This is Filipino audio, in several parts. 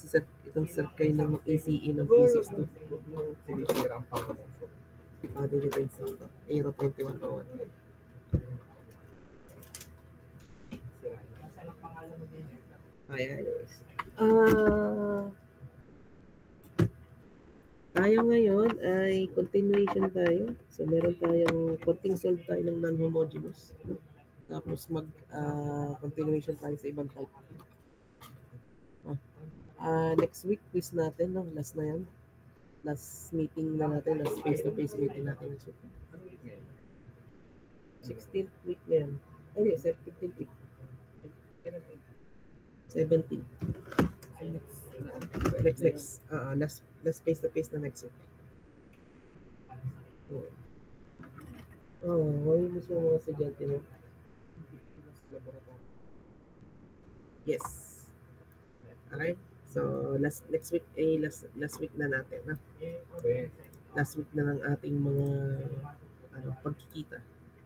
magsiset, itong set kayo ng ACE ng physics to. Delivered sa Aero 2101. Ayan. Tayo ngayon ay continuation tayo. So, meron tayong konting solve tayo ng non-homogeneous. Tapos continuation tayo sa ibang type. Next week, quiz natin. No? Last na yan. Last meeting na natin. Last face-to-face meeting natin next week. 16th week na yan. Ay, 17th week. 17th. Next. Last face-to-face na next week. Ngayon gusto mo mga estudyante mo? Yes. Okay? So, next week last week na natin, ha? Last week na ng ating mga pagkikita.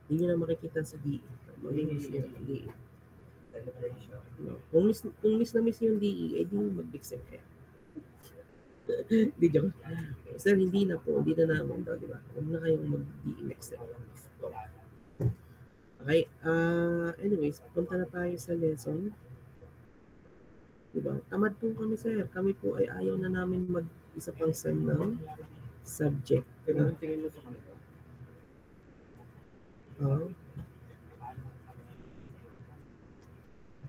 Hindi nyo na makikita sa DE. Mag-miss nyo yung DE. Kung miss na miss yung DE, di mo mag-exam kayo. Di joke. Sir, hindi na po. Hindi na naman daw, di ba? Huwag na kayong mag-DE next time. Okay. Anyways, punta na tayo sa lesson. Diba? Tamad po kami, sir. Kami po ay ayaw na namin mag-isa pang sem ng subject. Pero tingin mo sa kanila?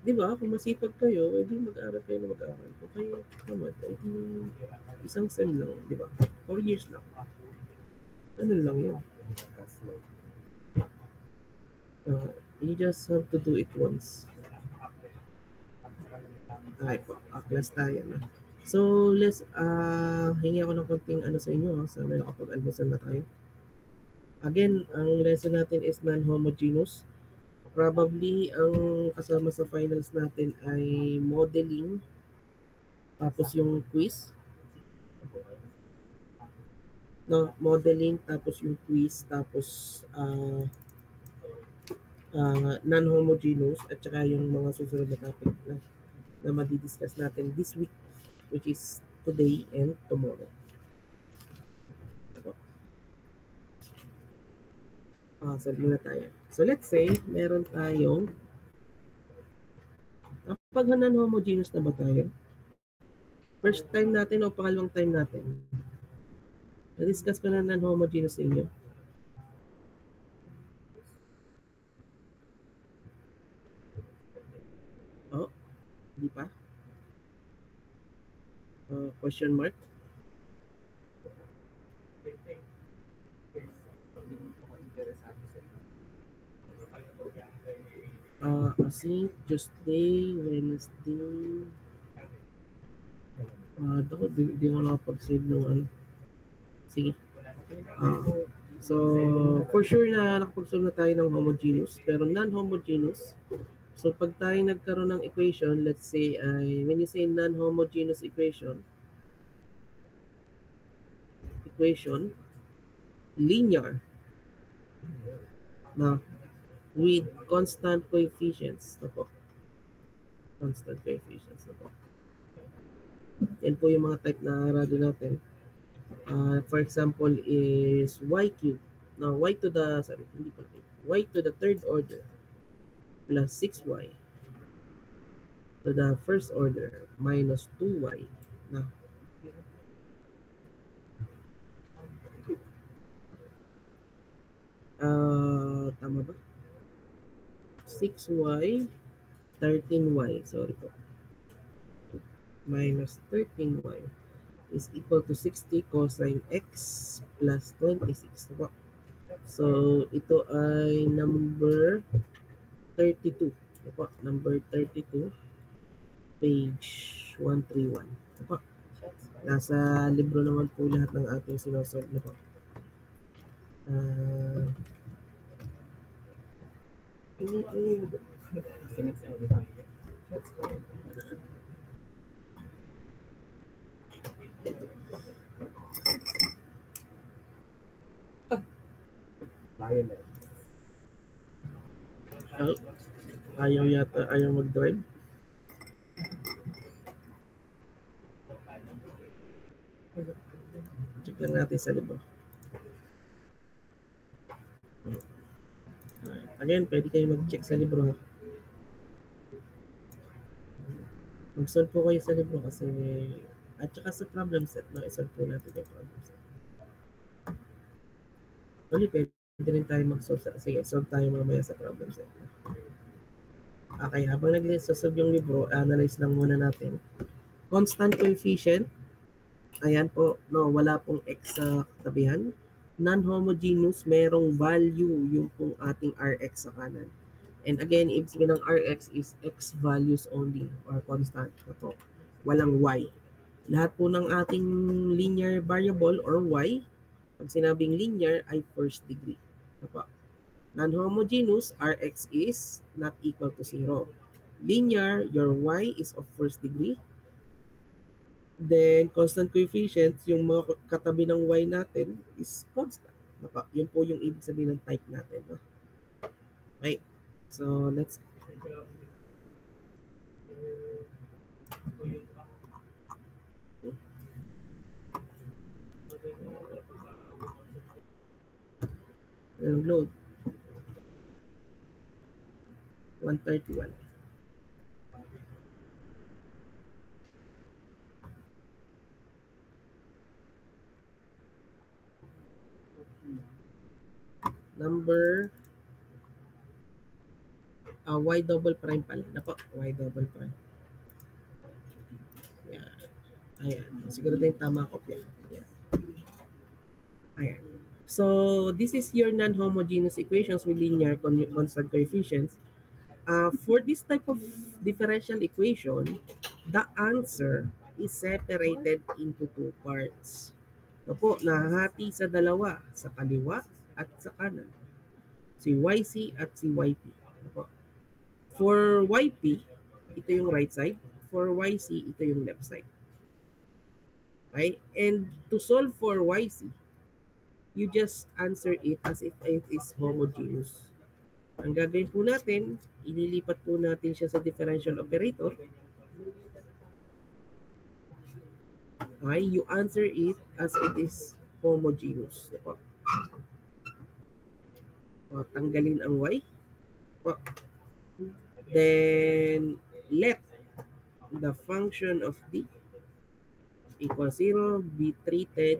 Diba? Kung masipag kayo, edi mag-aaral kayo na mag-aaral. Kung kayo tamad, edi isang sem lang. Diba? 4 years lang. Ano lang yun? You just have to do it once. Okay po, class tayo na. So, hingi ako ng konting sa inyo, sana nakapag-almusal na tayo. Again, ang lesson natin is non-homogeneous. Probably, ang kasama sa finals natin ay modeling, tapos yung quiz. No, modeling, tapos yung quiz, tapos non-homogeneous, at saka yung mga susunod na topic na madi-discuss natin this week, which is today and tomorrow. Sabi na tayo. So let's say, meron tayong pag non-homogeneous na ba tayo? First time natin o pangalawang time natin? Na-discuss ko na non-homogeneous sa inyo. Hindi pa? Question mark? Kasi Tuesday, Wednesday, di mo nakapag-save ng Sige. So, for sure na nakapag-solve na tayo ng homogeneous, pero non-homogeneous. So, pag tayo nagkaroon ng equation, let's say, when you say non-homogeneous equation, linear, na with constant coefficients. Constant coefficients. Yan po yung mga type na arado natin. For example, is y cubed. Now, y to the third order plus 6y to the first order minus 2y. Now, tama ba? 6y, 13y, sorry po. Minus 13y is equal to 60 cosine x plus 26. So, ito ay number 32. Number 32, page 131. Nasa libro naman po lahat ng ating sinosolve na po. Ayaw mag-drive. Check lang natin sa libro. Again, pwede kayo mag-check sa libro. Mag-solve po kayo sa libro kasi at saka sa problem set, no, isolve po natin yung problem set. Only pwede rin tayo mag-solve sa, sige, solve tayo mamaya sa problem set. Okay, habang nag-solve yung libro, analyze lang muna natin. Constant coefficient, ayan po, no, wala pong x sa katabihan. Non-homogeneous, merong value yung pong ating Rx sa kanan. And again, ibig sabihin ng Rx is x values only or constant. Ito, walang y. Lahat po ng ating linear variable or y, pag sinabing linear ay first degree. Ito, non-homogeneous, Rx is not equal to 0. Linear, your y is of first degree. Then, constant coefficients, yung mga katabi ng y natin is constant. Yun po yung ibig sabihin ng type natin. No? Okay. So, let's... load. 131. Number y double prime pala. Nako, y double prime. Ayan. Ayan. Siguro na yung tama ko. Ayan. Ayan. So, this is your non-homogeneous equations with linear constant coefficients. For this type of differential equation, the answer is separated into two parts. Ito po, nahahati sa dalawa, sa kaliwa at sa kanan. Si YC at si YP. Ito po. For YP, ito yung right side. For YC, ito yung left side. Okay? And to solve for YC, you just answer it as if it is homogeneous. Ang gagawin po natin, ililipat po natin siya sa differential operator. Okay? You answer it as it is homogeneous. O, tanggalin ang Y. O, then, let the function of D equals 0 be treated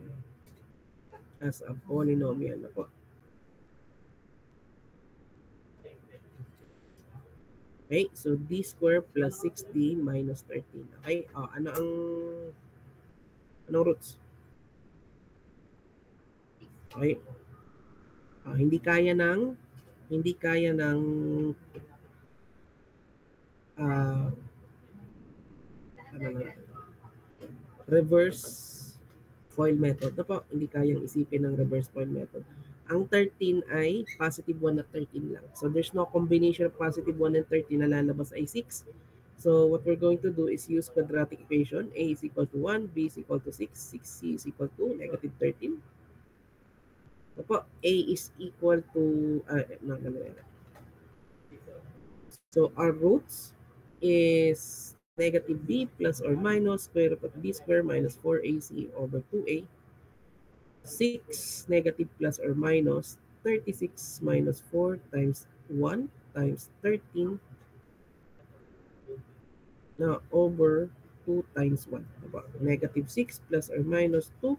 as a polynomial. Ako. Okay, so D square plus 6D minus 13. Okay, anong roots? Okay. Hindi kaya ng reverse FOIL method. Ito po, hindi kayang isipin ng reverse FOIL method. Ang 13 ay positive 1 at 13 lang. So there's no combination of positive 1 and 13 na lalabas ay 6. So what we're going to do is use quadratic equation. A is equal to 1, B is equal to 6, 6C is equal to negative 13. Ito po, A is equal to, so our roots is negative b plus or minus square root of b square minus 4ac over 2a. 6 negative plus or minus 36 minus 4 times 1 times 13 na over 2 times 1. Diba? Negative 6 plus or minus 2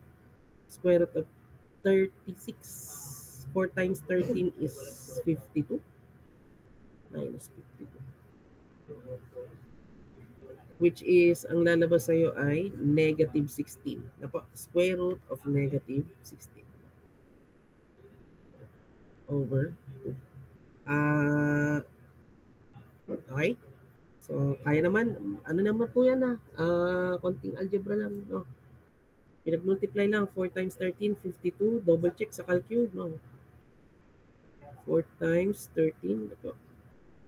square root of 36. 4 times 13 is 52 minus 52. Which is, ang lalabas sa'yo ay negative 16. Napo, square root of negative 16. Over 2. Okay? So, kaya naman, ano naman po yan konting algebra lang, no? Pinag-multiply lang, 4 times 13, 52. Double check sa calcul, no? 4 times 13, ito.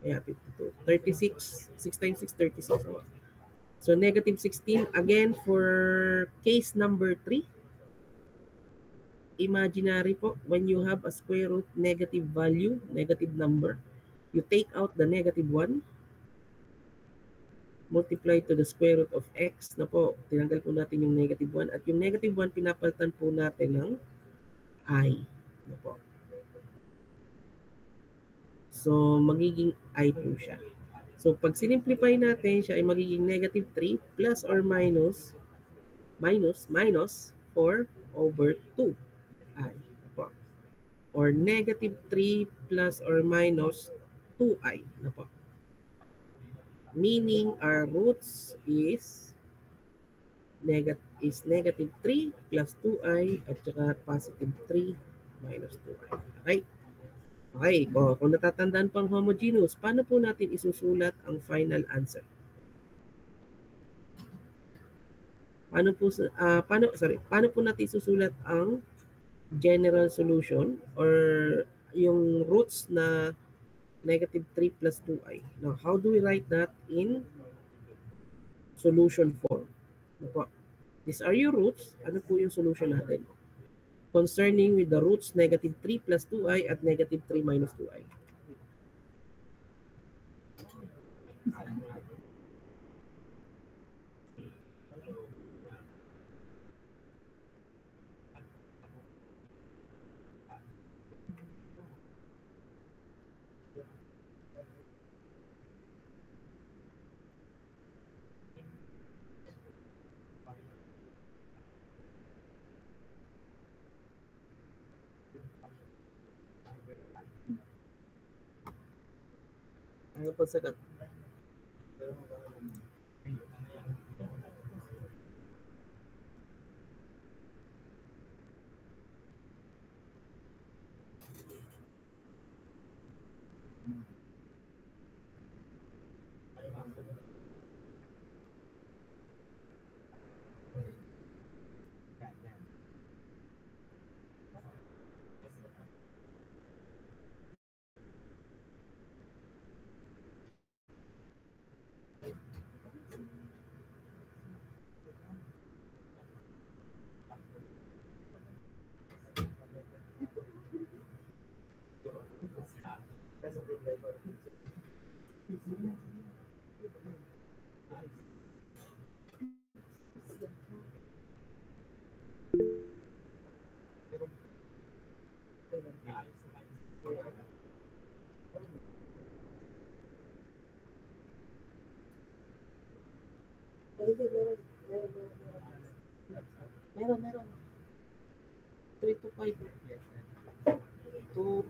Kaya 52. 36. 6 times 6, 36. So, negative 16. Again, for case number 3, imaginary po, when you have a square root negative value, negative number, you take out the negative 1. multiply to the square root of x na po. Tinanggal po natin yung negative 1 at yung negative 1 pinapalitan po natin ng I. Na po. So, magiging I po siya. So, pag sinimplify natin, siya ay magiging negative 3 plus or minus 4 over 2i. Po. Or negative 3 plus or minus 2i. Na po. Meaning, our roots is negative 3 plus 2i at saka positive 3 minus 2i. Okay? Okay, kung natatandaan pang homogeneous, paano po natin isusulat ang final answer? Paano po natin isusulat ang general solution or yung roots na negative 3 plus 2i? Now, how do we write that in solution form? These are your roots. Ano po yung solution natin? Concerning with the roots negative 3 plus 2i at negative 3 minus 2i. Ano po sagot? Meron. 3 to 5. 2.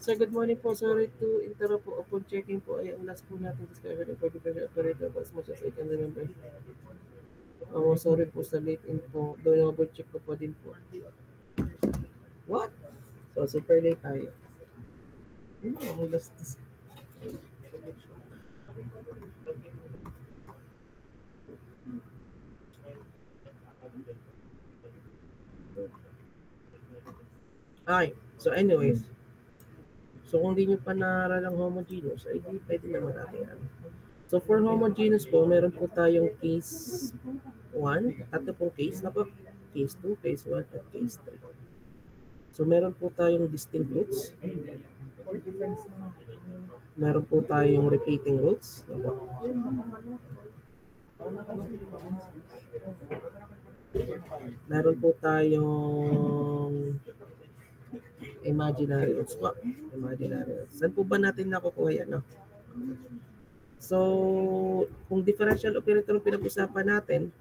Sir, good morning po. Sorry to interrupt po. Upon checking po ay ang last po natin discovered for the operator as much as I can remember. Sorry po sa late info. Double check ko pa din po. What? So, super late tayo. Ang last Ay, so anyways. So kung di nyo pa naaral ang homogeneous, ay di pwede naman natin yan. So for homogeneous po, meron po tayong case 1, tatlo pong case na po. Case 2, case 1, at case 3. So meron po tayong distinct roots. Meron po tayong repeating roots. Meron po tayong imaginary roots po. Imaginary roots. Saan po ba natin nakukuha yan? No? So, kung differential operator ang pinag-usapan natin,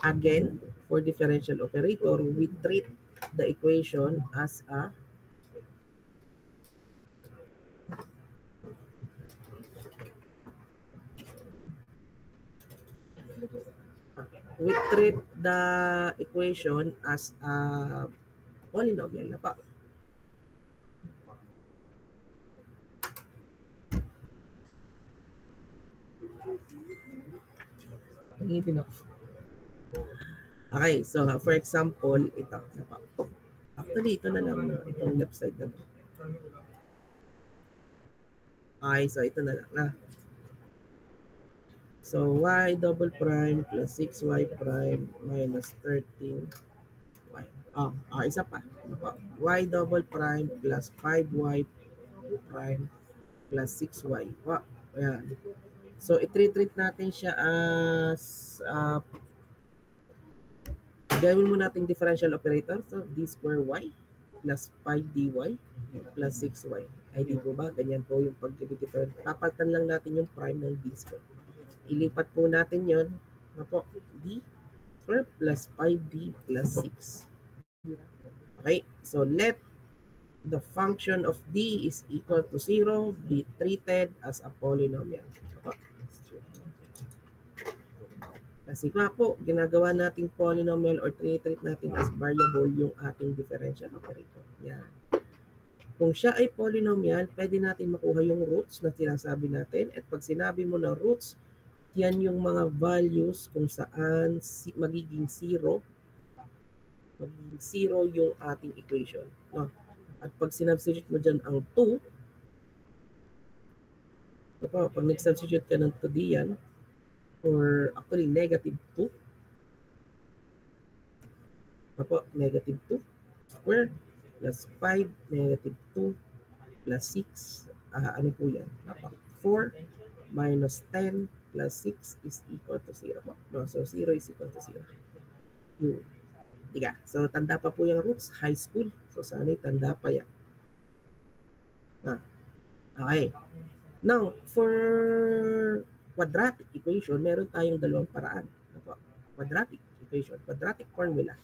again, for differential operator, we treat the equation as a polynomial na pa. Okay, so for example, ito na pa. Actually, ito na lang, itong left side na to. Okay, so ito na lang na. So, y double prime plus 6y prime minus 13y. Isa pa. Y double prime plus 5y prime plus 6y. Ayan. So, i-treat natin siya as gawin mo natin differential operator. So, d square y plus 5dy plus 6y. Ay, di po ba? Ganyan po yung pag-differential. Papalitan lang natin yung prime ng d square. Ilipat po natin yon na po, d square plus 5d plus 6. Okay, so let the function of d is equal to 0 be treated as a polynomial. Kasi nga po, ginagawa nating polynomial or treat natin as variable yung ating differential operator. Yan. Kung siya ay polynomial, pwede natin makuha yung roots na sinasabi natin. At pag sinabi mo na roots, yan yung mga values kung saan magiging 0. Magiging 0 yung ating equation. No? At pag sinubstitute mo dyan ang 2, pag nag-substitute ka ng 2 diyan, or actually negative 2, negative 2 square plus 5 negative 2 plus 6, ano po yan? 4 minus 10 plus 6 is equal to 0. No, so 0 is equal to 0. Diga. So tanda pa po yung roots, high school. So sana'y tanda pa yan. Okay. Now, for quadratic equation, meron tayong dalawang paraan. Quadratic equation, quadratic formula,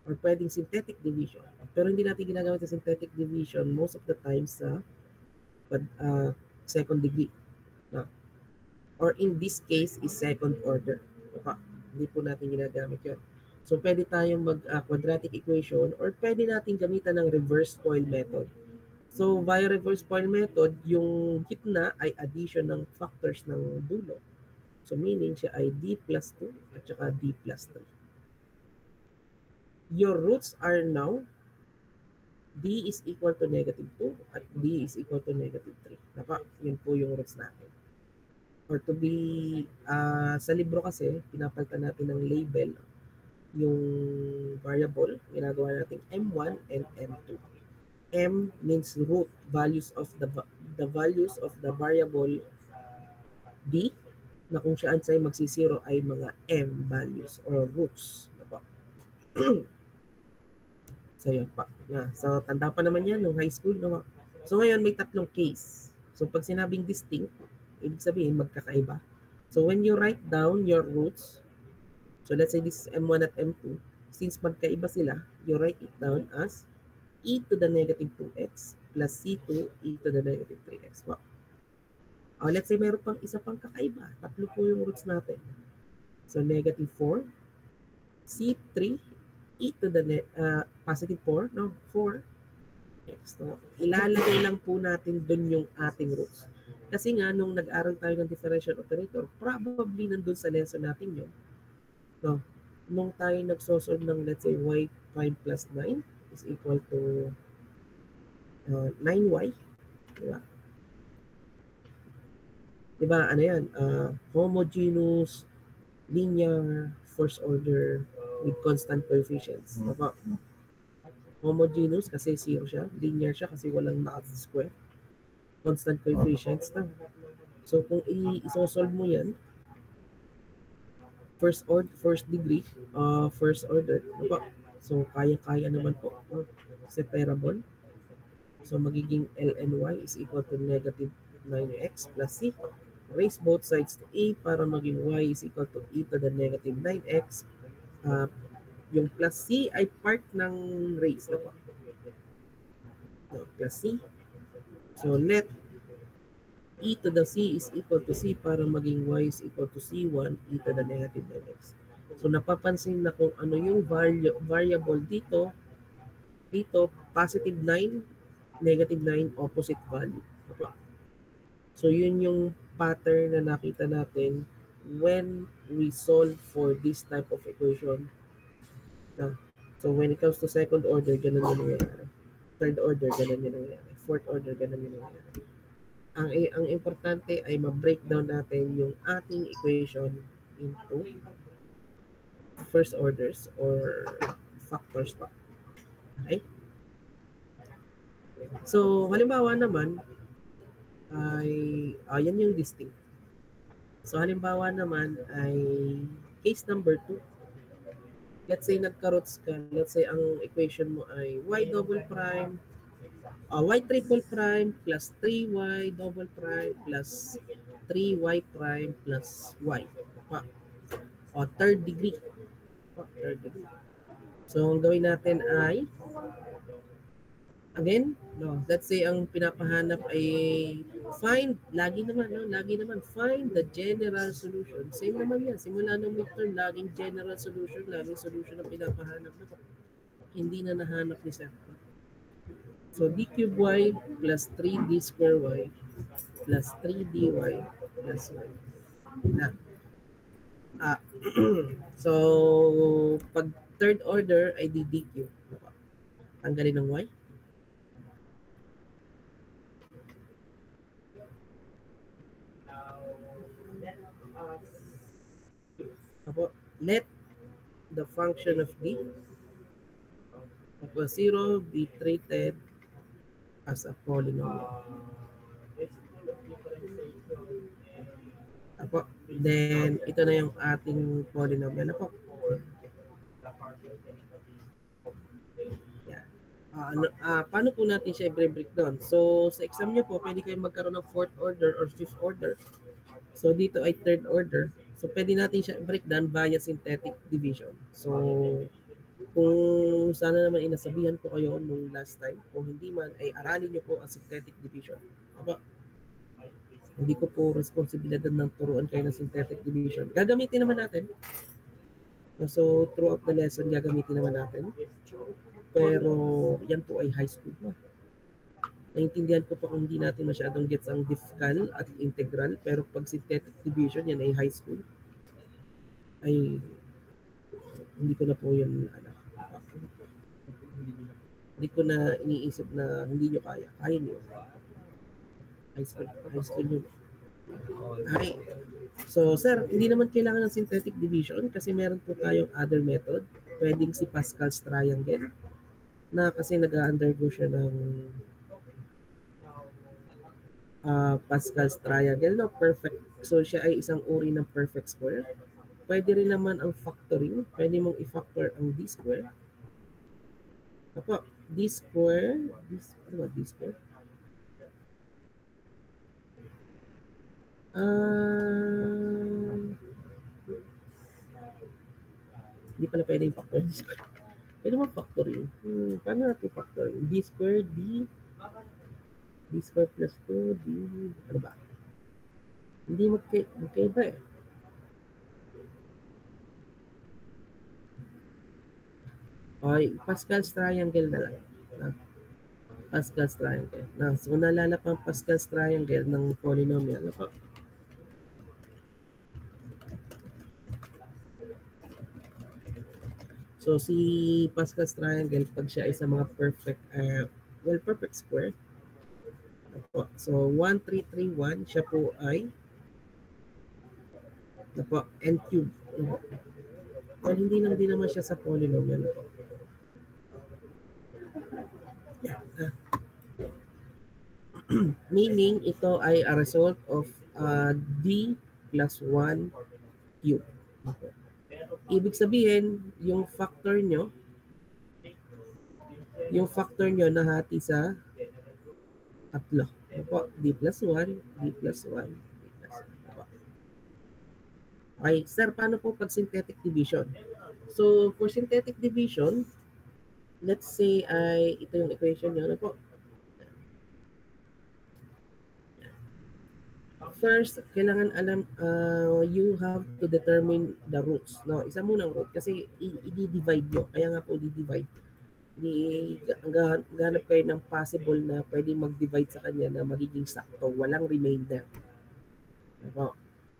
or pwedeng synthetic division. Pero hindi natin ginagamit sa synthetic division most of the time sa second degree. No? Or in this case, is second order. Hindi po natin ginagamit yun. So, pwede tayong mag-quadratic equation or pwede natin gamitan ng reverse FOIL method. So, via reverse FOIL method, yung gitna ay addition ng factors ng dulo. So, meaning siya ay d plus 2 at saka d plus 3. Your roots are now d is equal to negative 2 at d is equal to negative 3. Yun po yung roots natin. Or to be, sa libro kasi, pinapalitan natin ng label yung variable. Ginagawa natin M1 and M2. M means root, values of the values of the variable d, na kung saan sa'yo magsisiro ay mga M values or roots. So yun pa. So tanda pa naman yan, yung high school. No? So ngayon may tatlong case. So pag sinabing distinct, ibig sabihin magkakaiba. So when you write down your roots, so let's say this is M1 at M2, since magkaiba sila, you write it down as e to the negative 2x plus c2 e to the negative 3x. Wow. Let's say meron pang isa pang kakaiba. Tatlo po yung roots natin. So negative 4, c3 e to the positive 4, no? 4x. So, ilalagay lang po natin dun yung ating roots. Kasi nga, nung nag-aral tayo ng differential operator, probably nandun sa lesson natin yun. No? Nung tayo nagsosolve ng, let's say, y prime plus 9 is equal to 9y. Diba? Diba, ano yan? Homogeneous, linear, first order with constant coefficients. Diba? Homogeneous kasi 0 siya. Linear siya kasi walang naka-square. Constant coefficients na. So, kung i-solve mo yan, first degree, first order, diba? So, kaya-kaya naman po. Separable. So, magiging lny is equal to negative 9x plus c. Raise both sides to a para maging y is equal to e to the negative 9x. Yung plus c ay part ng raise. So, plus c. So, let e to the c is equal to c para maging y is equal to c1 e to the negative 9x. So, napapansin na kung ano yung variable dito, positive 9, negative 9, opposite value. So, yun yung pattern na nakita natin when we solve for this type of equation. So, when it comes to second order, ganun yung nangyayari. Third order, ganun yung nangyayari. Fourth order, ganun yung nangyayari. ang importante ay ma-breakdown natin yung ating equation into first orders or factors pa. Okay? So, halimbawa naman ay yan yung distinct. So, halimbawa naman ay case number 2. Let's say nagka-roots ka. Let's say ang equation mo ay y double prime, y triple prime plus 3y double prime plus 3y prime plus y. O third degree. Third degree. So, ang gawin natin ay again, no, let's say ang pinapahanap ay find, lagi naman, find the general solution. Same naman yan. Simula ng midterm, laging general solution, laging solution ang pinapahanap na. Hindi na nahanap ni Sir. So, d cube y plus 3d square y plus 3dy plus y. Na. So, pag third order ay ddq. Tanggalin ng y. Let the function of d equal 0 be treated as a polynomial. Then, ito na yung ating polynomial. Paano po natin siya i-breakdown? So, sa exam nyo po, pwede kayong magkaroon ng fourth order or fifth order. So, dito ay third order. So, pwede natin siya breakdown via synthetic division. So, kung sana naman inasabihan ko kayo nung last time, kung hindi man, ay aralin nyo po ang synthetic division. Hindi ko po responsibilidad ng turuan kayo ng synthetic division. Gagamitin naman natin. So, throughout the lesson, gagamitin naman natin. Pero, yan po ay high school na. Naintindihan ko pa kung hindi natin masyadong gets ang diffcal at integral, pero pag synthetic division, yan ay high school. Ay, hindi ko na po yun, hindi ko na iniisip na hindi nyo kaya. Kaya nyo. High school yun. Okay. So, sir, hindi naman kailangan ng synthetic division kasi meron po tayong other method. Pwedeng si Pascal's triangle na kasi nag-undergo siya ng Pascal's triangle, no? Perfect. So, siya ay isang uri ng perfect square. Pwede rin naman ang factoring. Pwede mong i-factor ang d square. D square. Ano ba d square? Hindi pala pwede yung factor. Pwede mo factoring. Paano natin factoring? D square, D square plus 2, D, ano ba? Hindi magkaiba eh. Okay, Pascal's triangle na lang. Pascal's triangle. So, naalala pa ang Pascal's triangle ng polynomial. So, si Pascal's triangle, pag siya ay sa mga perfect, perfect square. So, 1, 3, 3, 1, siya po ay n cube. Well, hindi lang din naman siya sa polynomial. Meaning, ito ay a result of d plus 1 cube. Ibig sabihin, yung factor nyo nahati sa tatlo. D plus 1, D plus 1, D plus 1. Okay, sir, paano po pag synthetic division? So, for synthetic division, let's say ay ito yung equation nyo. First, kailangan alam, you have to determine the roots. No, isa munang root kasi i-divide nyo. Kaya nga po i-divide. Ganap kayo ng possible na pwede mag-divide sa kanya na magiging sakto. Walang remainder.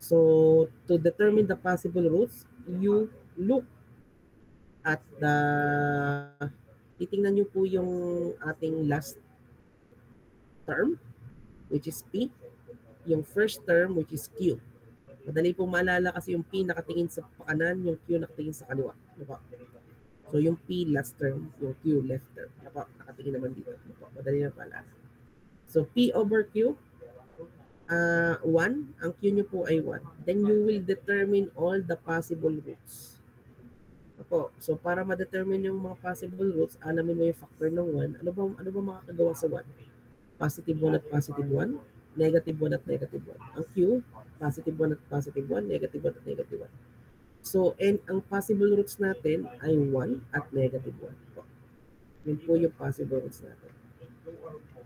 So, to determine the possible roots, you look at the, titingnan nyo po yung ating last term, which is P. yung first term which is Q. Madali pong maalala kasi yung P nakatingin sa kanan, yung Q nakatingin sa kaliwa. Diba? So yung P last term, yung Q left term. Diba? Nakatingin naman dito. Diba? Madali na paalala. So P over Q, 1, ang Q nyo po ay 1. Then you will determine all the possible roots. Opo. So para ma-determine yung mga possible roots, alamin mo yung factor ng 1. Ano ba makakagawa sa 1? Positive 1 at positive 1, negative 1 at negative 1. Ang Q, positive 1 at positive 1, negative 1 at negative 1. So, and ang possible roots natin ay 1 at negative 1. Po. Yun po yung possible roots natin.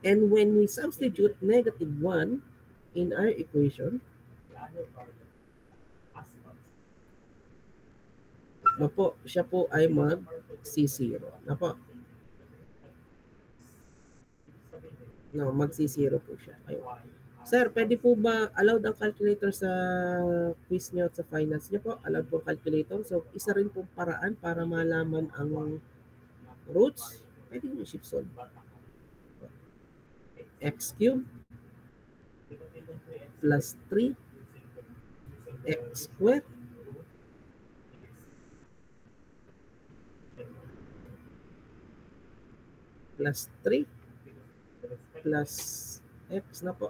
And when we substitute negative 1 in our equation, na po, siya po ay mag-C0. Na po. No, mag-C0 po siya. Ayun. Sir, pwede po ba allowed ang calculator sa quiz niyo at sa finance niyo po? Allowed po calculator. So, isa rin po paraan para malaman ang roots. Pwede nyo shift solve. X cubed plus 3 x squared plus 3 plus x na po.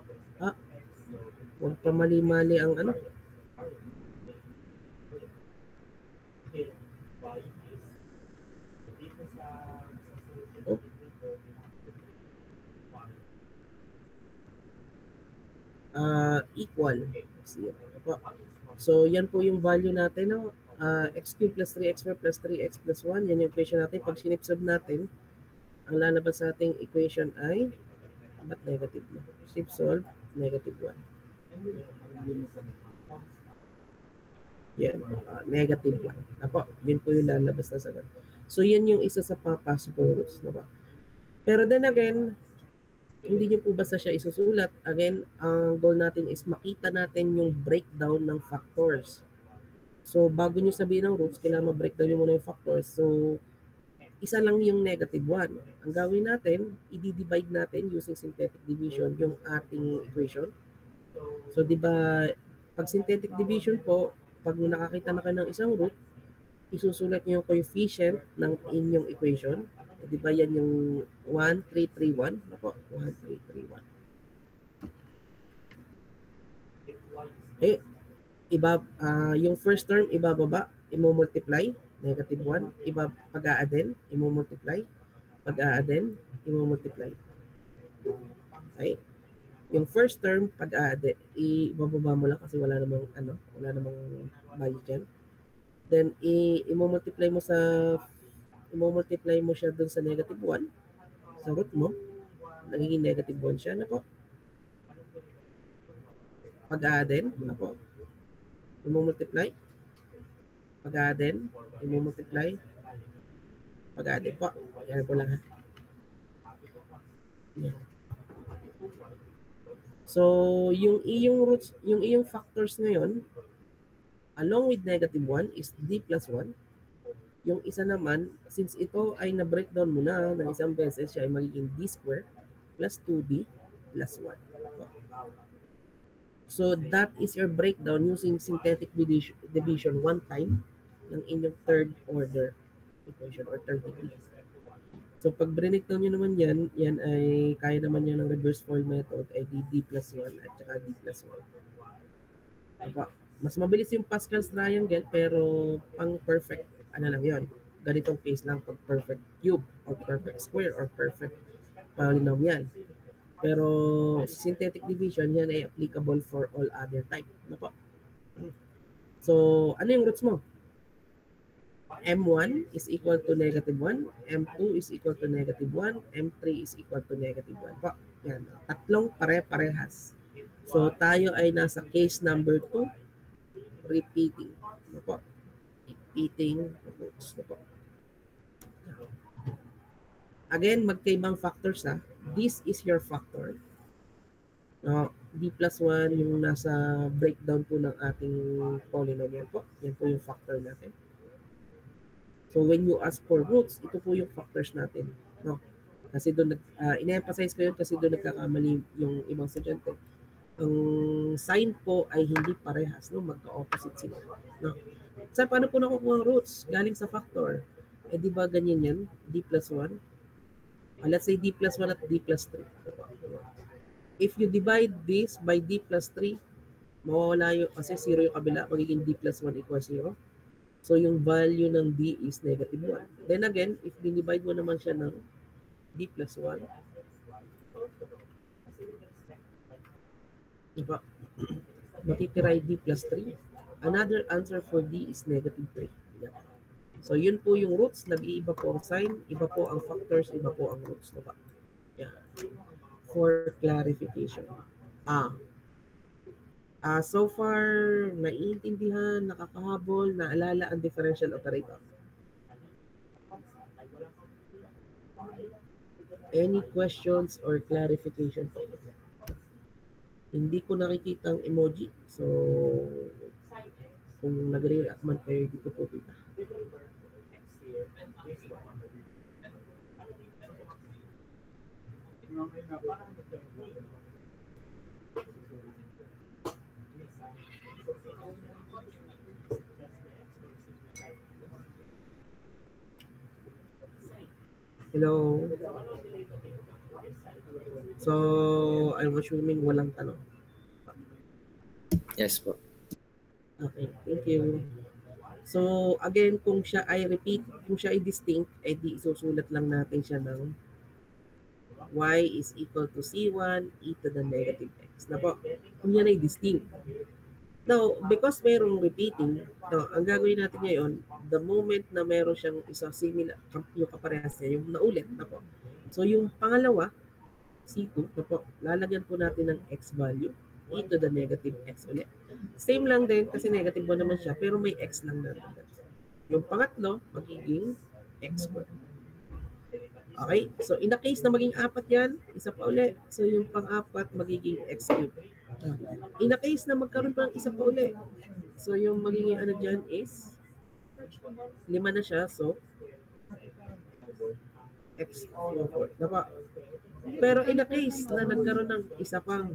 Huwag pa mali-mali ang ano. Oh. Equal. So, yan po yung value natin. No? X cubed plus 3x squared plus 3x plus 1. Yan yung equation natin. Pag sinipsab natin, ang lalabas sa ating equation ay ba't negative na? Shift solve, negative 1. Yan, negative 1. Apo, yun po yung lalabas na sagot. So, yan yung isa sa possible roots. Diba? Pero then again, hindi nyo po basta siya isusulat. Again, ang goal natin is makita natin yung breakdown ng factors. So, bago nyo sabihin ng roots, kailangan ma-breakdown nyo muna yung factors. So, isa lang yung negative 1. Ang gawin natin, i-divide natin using synthetic division yung ating equation. So, di ba, pag synthetic division po, pag nakakita na kayo ng isang root, isusulat niyo yung coefficient ng inyong equation. Di ba yan yung 1, 3, 3, 1? Ako, 1, 3, 3, 1. Eh, yung first term, ibababa, i-multiply. Negative 1, pag-a-add, i-multiply. Pag-a-add, i-multiply. Okay? Yung first term, pag-a-add, ibababa mo lang kasi wala namang value dyan. Then, i-multiply mo siya dun sa negative 1. Sa root mo, nagiging negative 1 siya. Nako. Pag-a-add, nako. I-multiply. Pag-a-add, i-multiply. Pag-a-add po. Yan po lang ha. Yan. So, yung iyong factors ngayon, along with negative 1 is d plus 1. Yung isa naman, since ito ay na-breakdown mo na ng isang beses, siya ay magiging d squared plus 2d plus 1. So, that is your breakdown using synthetic division one time ng inyong third order equation or third degree. So, pag breakdown nyo naman yan ay kaya naman yan ng reverse form method ay d plus 1 at saka d plus 1. Diba? Mas mabilis yung Pascal's triangle pero pang perfect, ano lang yun. Ganitong case lang pag perfect cube or perfect square or perfect polynomial. Pero synthetic division, yan ay applicable for all other type. Diba? So, ano yung roots mo? M1 is equal to negative 1, M2 is equal to negative 1, M3 is equal to negative 1. Po, yan. Tatlong pare-parehas. So, tayo ay nasa case number 2, repeating. Ano po? Repeating roots. Ano po? Again, magkaibang factors ha. This is your factor. D plus 1 yung nasa breakdown po ng ating polynomial po. Yan po yung factor natin. So when you ask for roots, ito po yung factors natin. No? Kasi doon, ina-emphasize ko yun kasi doon nagkakamali yung ibang estudyante. Ang sign po ay hindi parehas, no? Magka-opposite sila. No? Sa paano po nakukuha ang roots? Galing sa factor. Eh di ba ganyan yan? D plus 1. Let's say D plus 1 at D plus 3. If you divide this by D plus 3, mawawala yung, kasi 0 yung kabila, magiging D plus 1 equals 0. So yung value ng D is negative 1. Then again, if dinivide mo naman siya ng D plus 1, diba? Matitira yung D plus 3. Another answer for D is negative 3. Yeah. So yun po yung roots, nag-iiba po ang sign, iba po ang factors, iba po ang roots. Diba? Yeah. For clarification. So far, naiintindihan, nakakahabol, naalala ang differential operator. Any questions or clarification po? Hindi ko nakikita ang emoji. So, kung nag-react man kayo, dito po kita. Hello. So, I'm assuming walang tanong. Yes po. Okay, thank you. So, again, kung siya ay repeat, kung siya ay distinct, eh di isusulat lang natin siya ng y is equal to c1 e to the negative x. Na po, kung yan ay distinct. Now, because merong repeating, no, ang gagawin natin ngayon, the moment na meron siyang isa similar, yung kaparehas niya, yung naulit na po. So, yung pangalawa, C2, na po, lalagyan po natin ng x value, e to the negative x ulit. Same lang din, kasi negative 1 naman siya, pero may x lang natin. Yung pangatlo, magiging x squared. Okay, so in the case na maging apat yan, isa pa ulit. So yung pang-apat, magiging x cubed. In the case na magkaroon pa ng isa pa ulit, so yung magiging ano dyan is 5 na siya, so x cubed. Diba? Pero in the case na nagkaroon ng isa pang,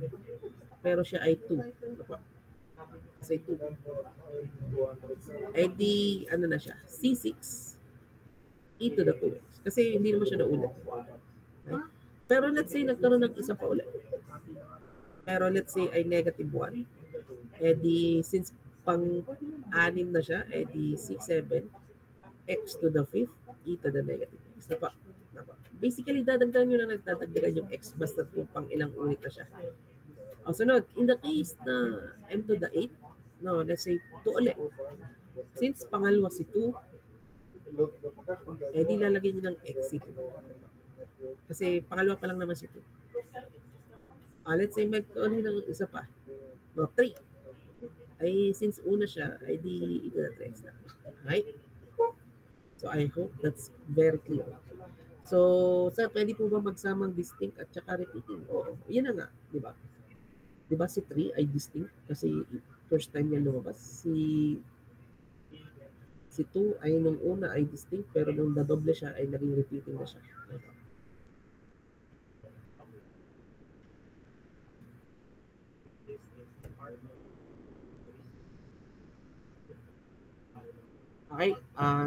pero siya ay 2. Diba? Kasi 2. Eh di, ano na siya, C6 e to the 2x. Kasi hindi naman siya naulit. Okay? Pero let's say nagkaroon ng isa pa ulit. Pero let's say ay negative 1. Eh di, since pang-anim na siya, eh di 6, 7, x to the 5th, e to the negative x. Napa? Basically, dadagdagan nyo na nagdadagdagan yung x basta kung pang ilang ulit na siya. O sunod, in the case na m to the 8, no, let's say 2 ulit. Since pangalawa si 2, eh di lalagyan nyo ng x si 2. Kasi pangalawa pa lang naman si 2. Let's say magkaroon ng isa pa. No, 3. Ay since una siya, ay di ito na 3x na. Right? So I hope that's very clear. So, sir, pwede po ba magsamang distinct at saka repeating? Oo, yun na nga, di ba? Di ba si 3 ay distinct kasi first time niya lumabas. Si 2 ay nung una ay distinct pero nung nadoble siya ay naging repeating na siya. Okay,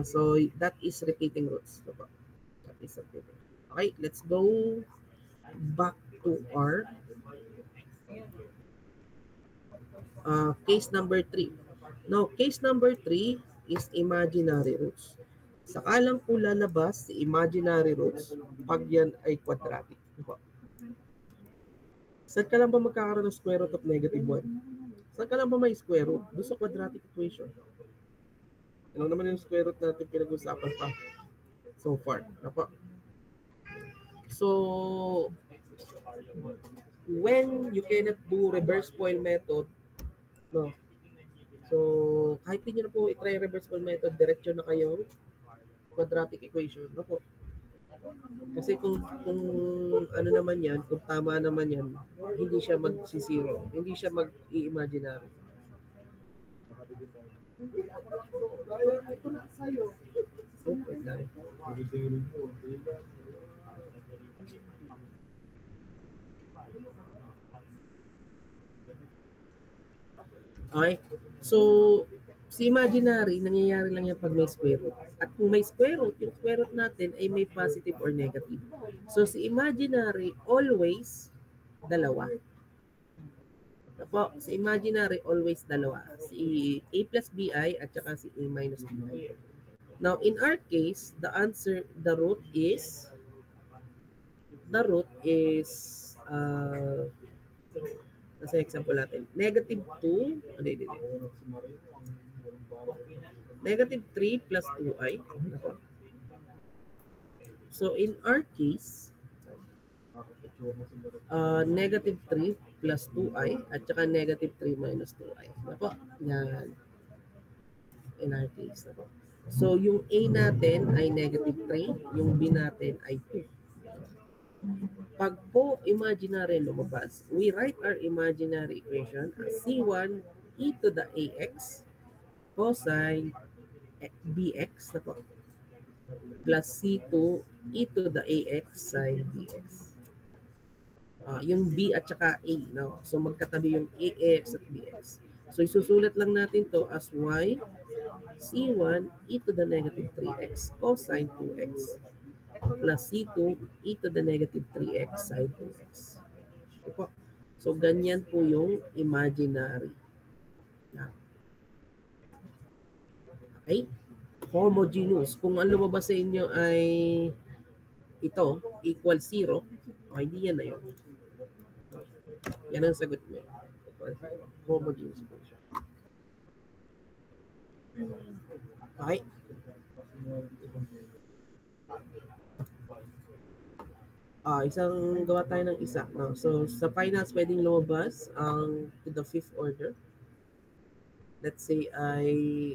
so that is repeating roots. That is repeating. Okay, let's go back to our case number 3. Now, case number 3 is imaginary roots. Saka lang po lalabas si imaginary roots pag yan ay quadratic. Saan ka lang ba magkakaroon ng square root of negative 1? Saan ka lang ba may square root? Doon sa quadratic equation. Ano naman yung square root natin pinag-usapan pa so far. So, when you cannot do reverse FOIL method, no? So, kahit hindi nyo na po i-try reverse FOIL method, diretso na kayo quadratic equation. No po. Kasi kung ano naman yan, kung tama naman yan, hindi siya mag-zero. Hindi siya mag-i-imaginary. Okay? So, si imaginary, nangyayari lang yan pag may square root. At kung may square root, yung square root natin ay may positive or negative. So, si imaginary, always, dalawa. Opo, si imaginary, always dalawa. Si A plus BI at saka si A minus BI. Now, in our case, the answer, the root is, nasa example natin, negative 2, negative 3 plus 2i. So, in our case, negative 3 plus 2i at saka negative 3 minus 2i. Napo, yan. In our case. Napo. So, yung A natin ay negative 3, yung B natin ay 2. Pag po imaginary lumabas, we write our imaginary equation as C1 e to the AX cosine BX na po, plus C2 e to the AX sine BX. Yung B at saka A, no? So magkatabi yung AX at BX. So isusulat lang natin to as Y C1 e to the negative 3x cosine 2x plus C2 e to the negative 3x sine 2x. Okay. So ganyan po yung imaginary. Okay? Homogeneous. Kung ang lumabas sa inyo ay ito, equal 0, okay, hindi yan na yun. Yan ang sagot mo. Homogeneous po siya. Okay? Isang gawa tayo ng isa. No? So, sa finals, pwedeng lumabas ang to the fifth order. Let's say ay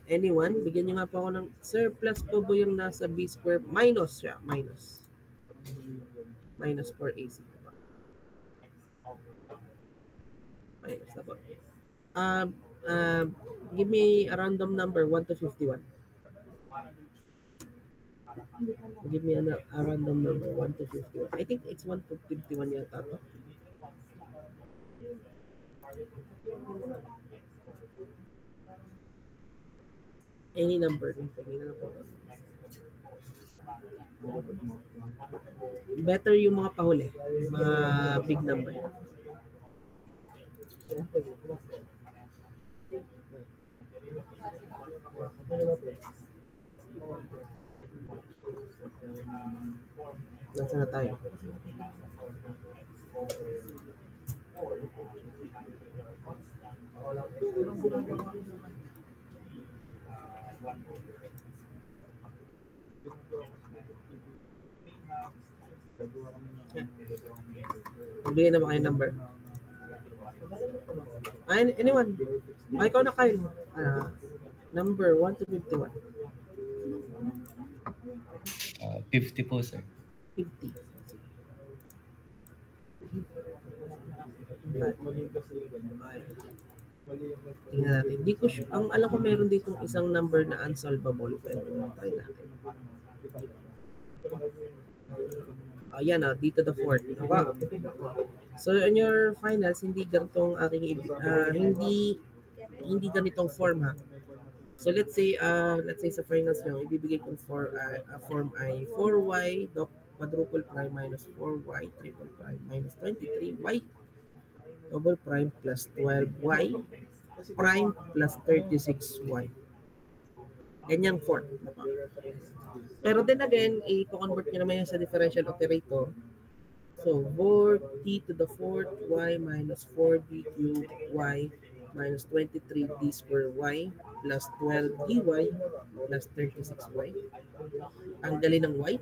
anyone, bigyan nyo nga po ako ng, sir, plus po ba yung nasa b square? Minus siya, minus. Minus 4ac. Minus na po. Give me a random number, 1 to 51. Give me a random number, 1 to 51. I think it's 1 to 51 yata to. Any number. Better yung mga pahuli. Mga big number. Nasaan na tayo? Bigyan na ba kayo number? Anyone? Ikaw na kayo. Number 1 to 51. 50 po, sir. 50. Tingnan natin. Di ko ang alam ko meron dito isang number na unsolvable. Pero try natin. Ayan dito the fourth. Wow. So on your finals, hindi ganitong aking hindi ganitong form ha. So let's say sa finals nyo, ibibigay kong form ay 4y quadruple prime minus 4y triple prime minus 23y double prime plus 12y prime plus 36y. Ganyang form. Pero then again, i-convert nyo naman yan sa differential operator. So 4t to the fourth y minus 4d cubed y minus 23d square y plus 12dy plus 36y. Tanggalin ng y.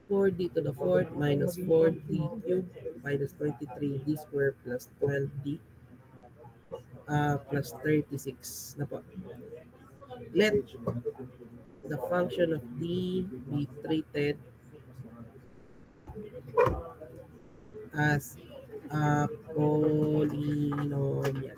4d to the fourth minus 4d cubed minus 23d square plus 12d plus 36 na po. Let the function of d be treated as a polynomial.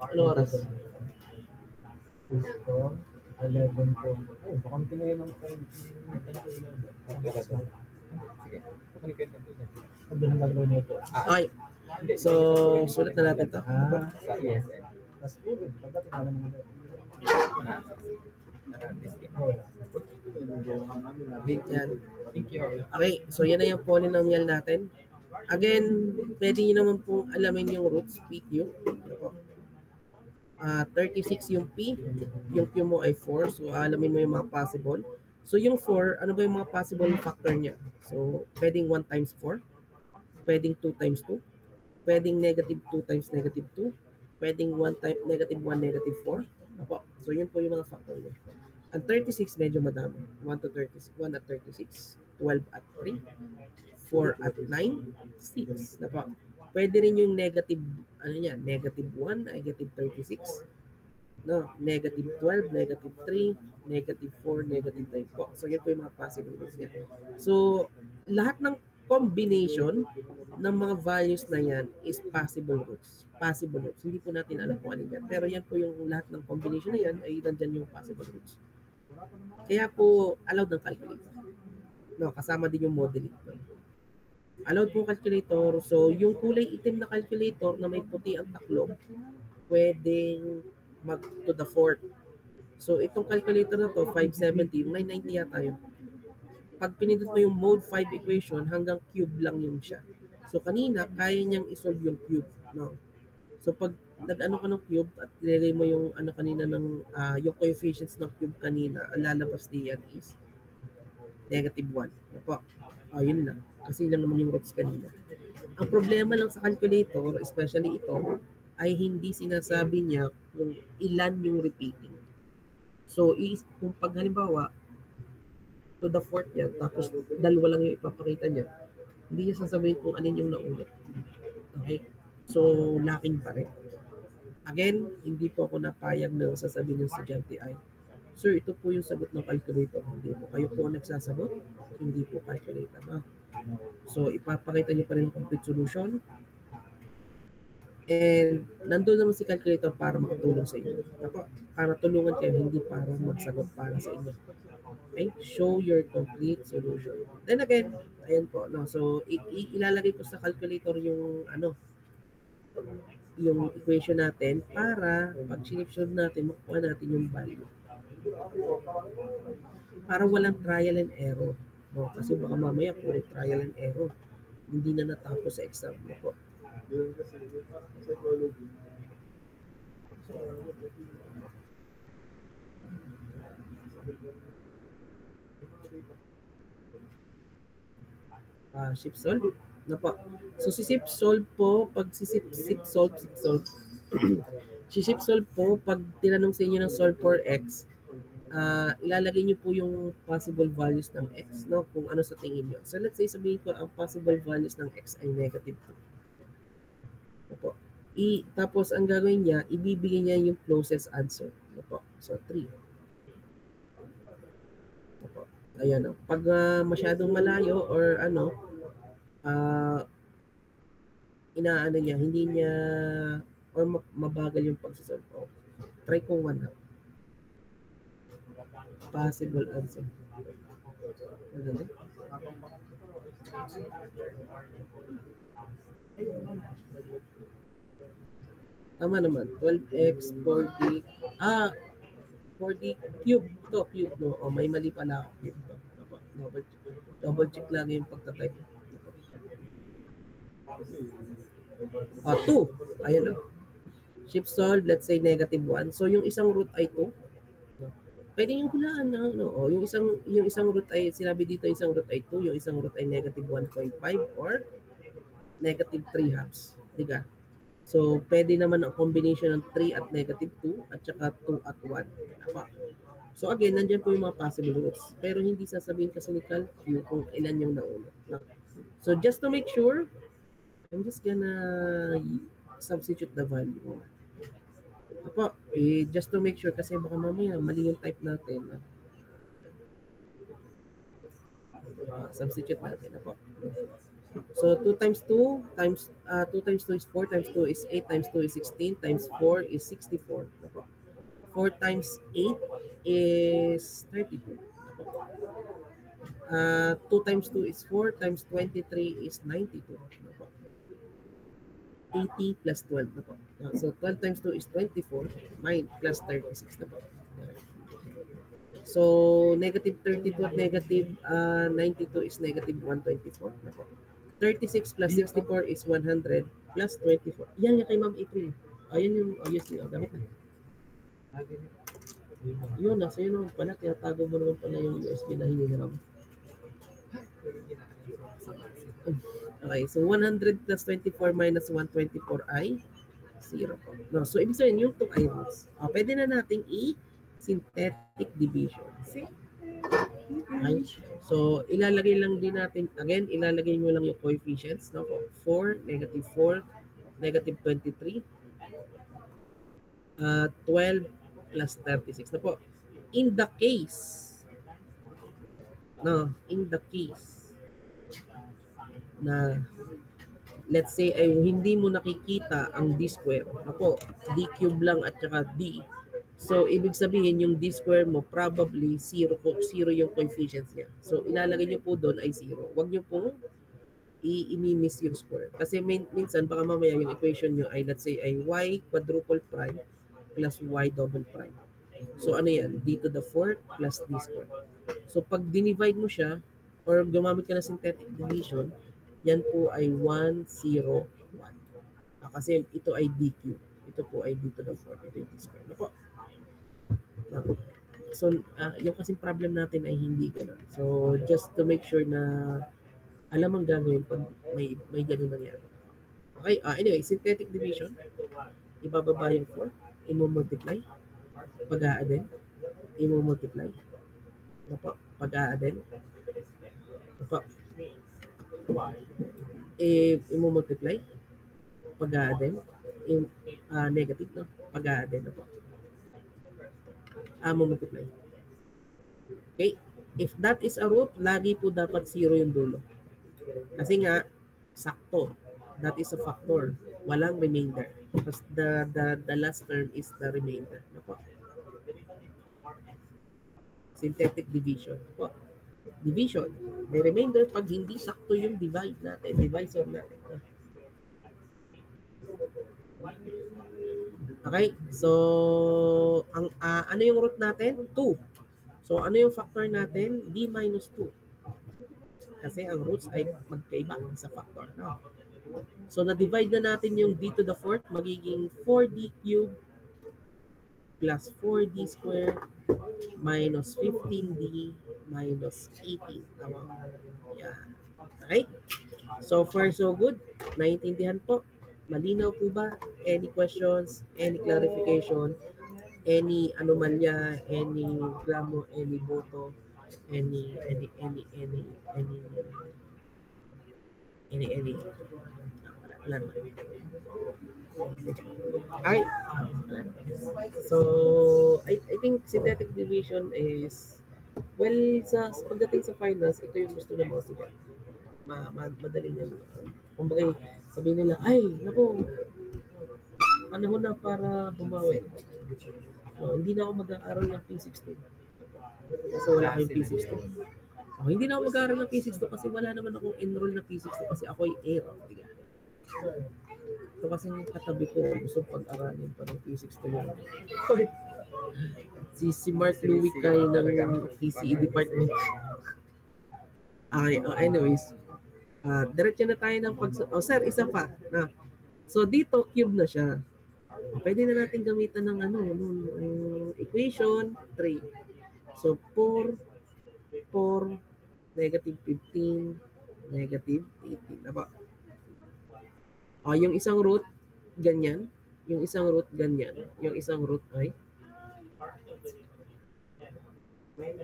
Ano oras? Gusto, 11 po. Ay, baka tinigil ng Ano ang gagawin nito? Okay. So, sulit na natin to. Yes. Tapos, pagdating naman naman ito. Yan. Okay, so yan na yung polynomial natin. Again, pwede nyo naman pong alamin yung roots, PQ. 36 yung P, yung Q mo ay 4, so alamin mo yung mga possible. So yung 4, ano ba yung mga possible factor niya? So pwedeng 1 times 4, pwedeng 2 times 2, pwedeng negative 2 times negative 2, pwedeng 1 times negative 1, negative 4. Apo. So yun po yung mga factor niya. Ang 36 medyo madami. 1 at 36, 12 at 3, 4 at 9, 6. Apo. Pwede rin yung negative, ano niya, negative 1, negative 36. No, negative 12, negative 3, negative 4, negative 9 po. So yan po yung mga possibilities niya. So lahat ng combination ng mga values na yan is possible roots. Possible roots. Hindi po natin alam kung ano yan. Pero yan po yung lahat ng combination na yan ay nandyan yung possible roots. Kaya po allowed ng calculator. No, kasama din yung modeling. Allowed po calculator. So yung kulay itim na calculator na may puti ang taklo, pwedeng mag to the fourth. So itong calculator na to, 570, 990 yata yun. Pag pinindot mo yung mode 5 equation, hanggang cube lang yung siya. So kanina, kaya niyang isolve yung cube. No? So pag nag-ano ka ng cube at nilagay mo yung ano kanina ng yung coefficients ng cube kanina, ang lalabas diyan is negative 1. Opo. Yun lang. Kasi lang naman yung roots kanina. Ang problema lang sa calculator, especially ito, ay hindi sinasabi niya kung ilan yung repeating. So, kung pag halimbawa, to the fourth yan, tapos dalawa lang yung ipapakita niya, hindi niya sasabihin kung alin yung naulit. Okay? So, lacking pa rin. Again, hindi po ako napayag na sasabihin ng estudyante ay, sir, ito po yung sagot ng calculator. Hindi po. Kayo po ang nagsasagot, hindi po calculator. So, ipapakita niyo pa rin ang complete solution. And nandun naman si calculator para makatulong sa inyo. Para tulungan kayo, hindi para magsagot para sa inyo. Okay? Show your complete solution. Then again, ayan po. No? So, ilalagay ko sa calculator yung yung equation natin para pag sinipsolve natin, makuha natin yung value. Para walang trial and error. No? Kasi baka mamaya puro trial and error. Hindi na natapos sa exam mo po. Shift solve. No po. So si shift solve po, pag si shift solve, si shift solve po, pag tinanong sa inyo ng solve for x, ilalagay niyo po yung possible values ng x, no? Kung ano sa tingin niyo. So let's say sabihin ko ang possible values ng x ay negative 2. Opo. Tapos ang gagawin niya, ibibigay niya yung closest answer. Opo. So 3. Opo. Ayan. Pag masyadong malayo or inaano niya, hindi niya or mabagal yung pagsasolve. Try kung 1 na. Possible answer. Tama naman. 12x, 40. 40 cube. Ito, cube, no? May mali pala ako. Cube. Double check lang yung pagtatype. 2. Ayan o. Shift solve, let's say negative 1. So, yung isang root ay 2. Pwede yung hulaan na, no? Yung isang root ay, sinabi dito, isang root ay 2, yung isang root ay negative 1.5 or negative 3 halves. Diga? So, pwede naman ang combination ng 3 at negative 2 at saka 2 at 1. So, again, nandiyan po yung mga possible roots. Pero hindi sasabihin kasi ni Calc kung ilan yung nauna. So, just to make sure, I'm just gonna substitute the value. Just to make sure kasi baka mamaya mali yung type natin. Substitute natin. So 2 times 2 times 2 times 2 is 4 times 2 is 8 times 2 is 16 times 4 is 64. 4 times 8 is 32. 2 times 2 is 4 times 23 is 92. 80 plus 12 na po. So 12 times 2 is 24 plus 36 na po. So negative 32 at negative 92 is negative 124 na po. 36 plus 64 is 100 plus 24. Yan yung kay Ma'am April. Ayan yung obviously gamit na. Yun, nasa yun naman pala. Tinatago mo naman pala yung USB na hinihiram. Okay, so 100 plus 24 minus 124 ay 0 po. No, so ibig sabihin yung 2 ay roots. Pwede na nating i-synthetic division. Okay. So ilalagay lang din natin, again, ilalagay nyo lang yung coefficients. No? 4, negative 4, negative 23, 12 plus 36 na po. In the case na let's say ay hindi mo nakikita ang d square. Ako, d cube lang at saka d. So ibig sabihin yung d square mo probably 0 yung coefficients niya. So ilalagay niyo po doon ay 0. Huwag niyo po i-miss yung square. Kasi minsan baka mamaya yung equation niyo ay let's say ay y quadruple prime plus y double prime. So ano yan? D to the 4th plus d square. So pag dinivide mo siya or gumamit ka ng synthetic division, yan po ay 1, 0, 1. Kasi ito ay d cube. Ito po ay d to the 4th. Ito yung d square. Ano po? So yung kasing problem natin ay hindi gano'n. So just to make sure na alam ang gagawin pag may gano'n nangyari. Okay, anyway, synthetic division. Ibababa yung 4. I-multiply. Pag-a-add, i-multiply. Pag-a-add, i-multiply. Pag-a-add, negative, no? Pag-a-add, no po. Multiply. Okay? If that is a root, lagi po dapat 0 yung dulo. Kasi nga, sakto. That is a factor. Walang remainder. Because the last term is the remainder. Ano po? Synthetic division. Po. Division. May remainder pag hindi sakto yung divide natin. Divisor natin. Okay? So, ano yung root natin? 2. So, ano yung factor natin? D minus 2. Kasi ang roots ay magkaiba sa factor. No? So, na-divide na natin yung d to the 4th, magiging 4d cubed plus 4d squared minus 15d minus 18. Tama. Yan. Okay? So far, so good. Naintindihan po? Malinaw po ba? Any questions? Any clarification? Any anomalya? Any gramo? Any boto? Any wala naman. Okay. So, I think synthetic division is, well, pagdating sa finance, ito yung gusto ng mga student. Madali nyo. Kumbaga, sabihin nila, ay, naku, panahon na para bumawi. So, hindi na ako mag-aaral ng P16. Kasi wala kayong P16. Hindi na ako mag-aaral ng P16 kasi wala naman akong enroll na P16 kasi ako ay air. Diba? So kasi katabi ko, gusto pag-aralin pa ng P16 yun. Si Mark Louis kay ng PCE department. Okay, anyways. Diretso na tayo ng sir, isa pa. So dito, cube na siya. Pwede na natin gamitan ng equation 3. So 4, negative 15, negative 18. Diba? Yung isang root, ganyan. Yung isang root, ganyan. Yung isang root ay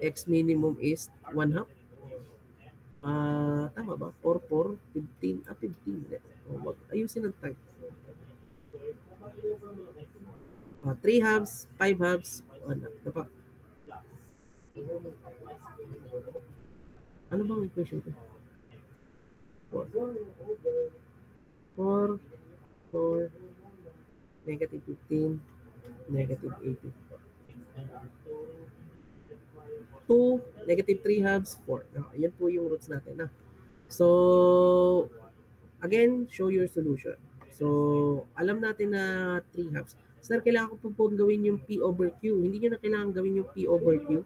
x minimum is 1/2. Tama ba? 4, 15. 15. Ayusin ang type. 3 halves, 5 halves, 1/2. Diba? Ano bang equation ko? 4. 4, 4, negative 15, negative 18. 2, negative 3 halves, 4. Ayan po yung roots natin. So, again, show your solution. So, alam natin na 3 halves. Sir, kailangan ko po gawin yung P over Q. Hindi nyo na kailangan gawin yung P over Q.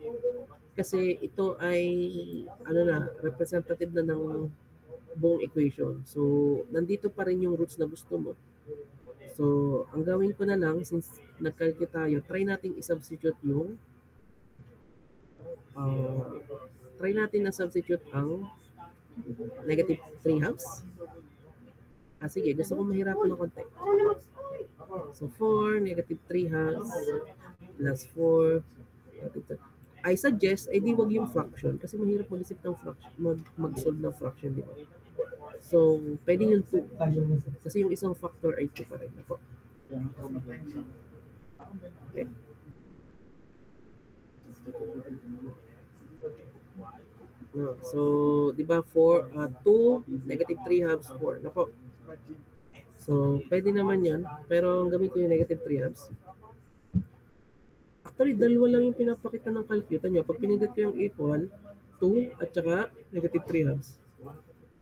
Kasi ito ay, representative na ng buong equation. So, nandito pa rin yung roots na gusto mo. So, ang gawin ko na lang, since nag-calculate tayo, try natin i-substitute yung try natin na substitute ang negative 3 halves. Sige, gusto ko mahirapan ng konti. So, 4, negative 3 halves, plus 4, negative 3. I suggest, di wag yung fraction kasi mahirap mag-isip ng fraction, mag-solve ng fraction, di ba? So, pwede yung 2. Kasi yung isang factor ay 2 pa rin. Ako. Okay. No, so, di ba 2, negative 3 halves, 4. Nako. So, pwede naman yan. Pero gamit ko yung negative 3 halves. Actually, dalawa lang yung pinapakita ng calculator nyo. Pag pinindot ko yung equal, 2 at saka negative 3 halves.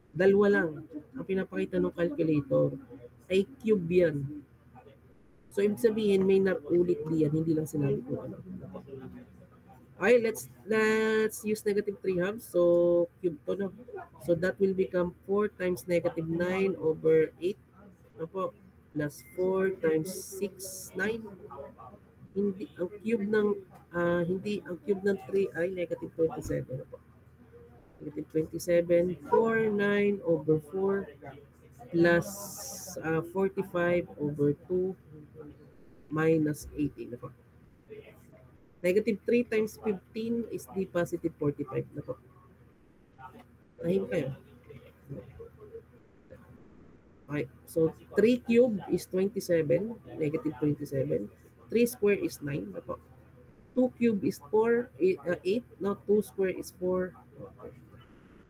Dalawa lang ang pinapakita ng calculator. Ay cube yan. So, ibig sabihin, may nakulit diyan. Hindi lang sinabi ko ano. Okay, let's use negative 3 halves. So, cube to na. So, that will become 4 times negative 9 over 8. Ano po? Plus 4 times 6, 9. Hindi, ang cube ng, ang cube ng 3 ay negative 27. Ano po? Negative 27, 4, 9 over 4 plus 45 over 2 minus 18. Ano po? Negative 3 times 15 is the positive 45. Na po. Nahim kayo. Okay. So, 3 cube is 27. Negative 27. 3 square is 9. Na po. 2 cube is 8. Now, 2 square is 4. Okay.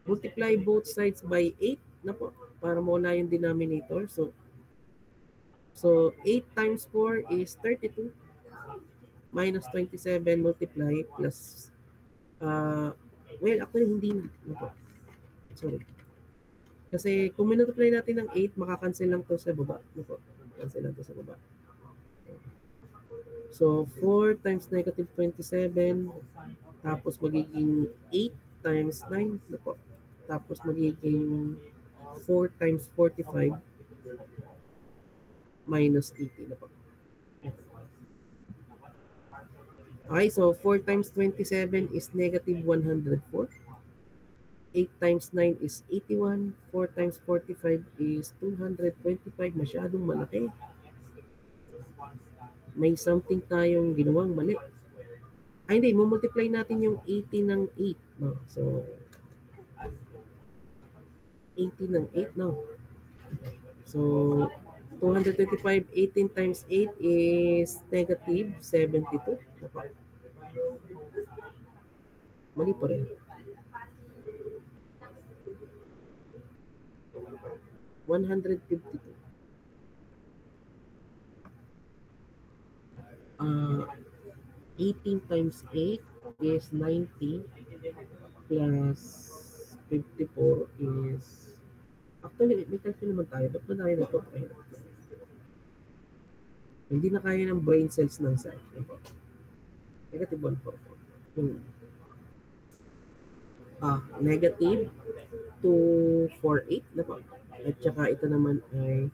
Multiply both sides by 8. Na po. Para mawala yung denominator. So 8 times 4 is 32. Minus 27 multiply plus well, actually hindi sorry. Kasi kung multiply natin ng 8, makakancel lang to sa baba. Cancel lang to sa baba. So 4 times negative 27 tapos magiging 8 times 9 tapos magiging 4 times 45 minus 80 Okay, so 4 times 27 is negative 104. 8 times 9 is 81. 4 times 45 is 225. Masyadong malaki. May something tayong ginawang mali. Hindi. Multiply natin yung 80 ng 8. No? So, 80 ng 8, no? So, 225, 18 times 8 is negative 72. Mali pa rin. 152. 18 times 8 is 90 plus 54 is actually, may calculate naman tayo. Ba't ba tayo na ito? Hindi na kaya ng brain cells ng cell. Negative 144. Negative 248 na po. At saka ito naman ay